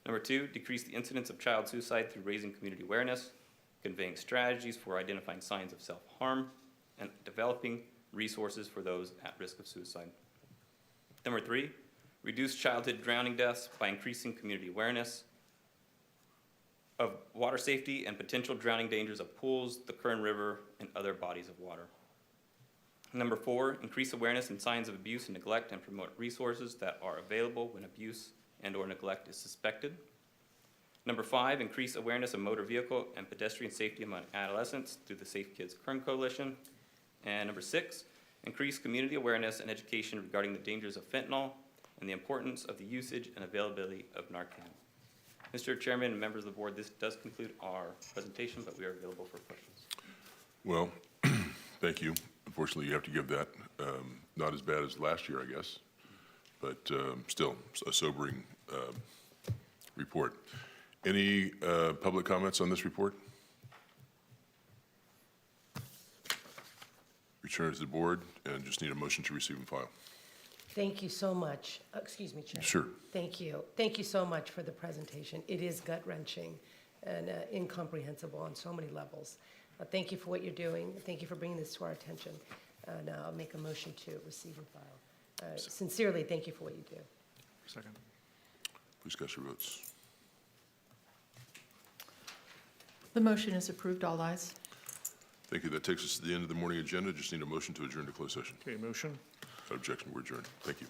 Number 2, decrease the incidence of child suicide through raising community awareness, conveying strategies for identifying signs of self-harm, and developing resources for those at risk of suicide. Number 3, reduce childhood drowning deaths by increasing community awareness of water safety and potential drowning dangers of pools, the Kern River, and other bodies of water. Number 4, increase awareness and signs of abuse and neglect and promote resources that are available when abuse and/or neglect is suspected. Number 5, increase awareness of motor vehicle and pedestrian safety among adolescents through the Safe Kids Kern Coalition. And number 6, increase community awareness and education regarding the dangers of fentanyl and the importance of the usage and availability of Narcan. Mr. Chairman and members of the board, this does conclude our presentation, but we are available for questions. Well, thank you. Unfortunately, you have to give that. Not as bad as last year, I guess, but still a sobering report. Any public comments on this report? Return to the board, and just need a motion to receive and file. Thank you so much. Excuse me, Chair. Sure. Thank you. Thank you so much for the presentation. It is gut-wrenching and incomprehensible on so many levels. Thank you for what you're doing. Thank you for bringing this to our attention. And I'll make a motion to receive and file. Sincerely, thank you for what you do. Second. Please cast your votes. The motion is approved, all ayes. Thank you. That takes us to the end of the morning agenda. Just need a motion to adjourn to closed session. Okay, motion. Without objection, we're adjourned. Thank you.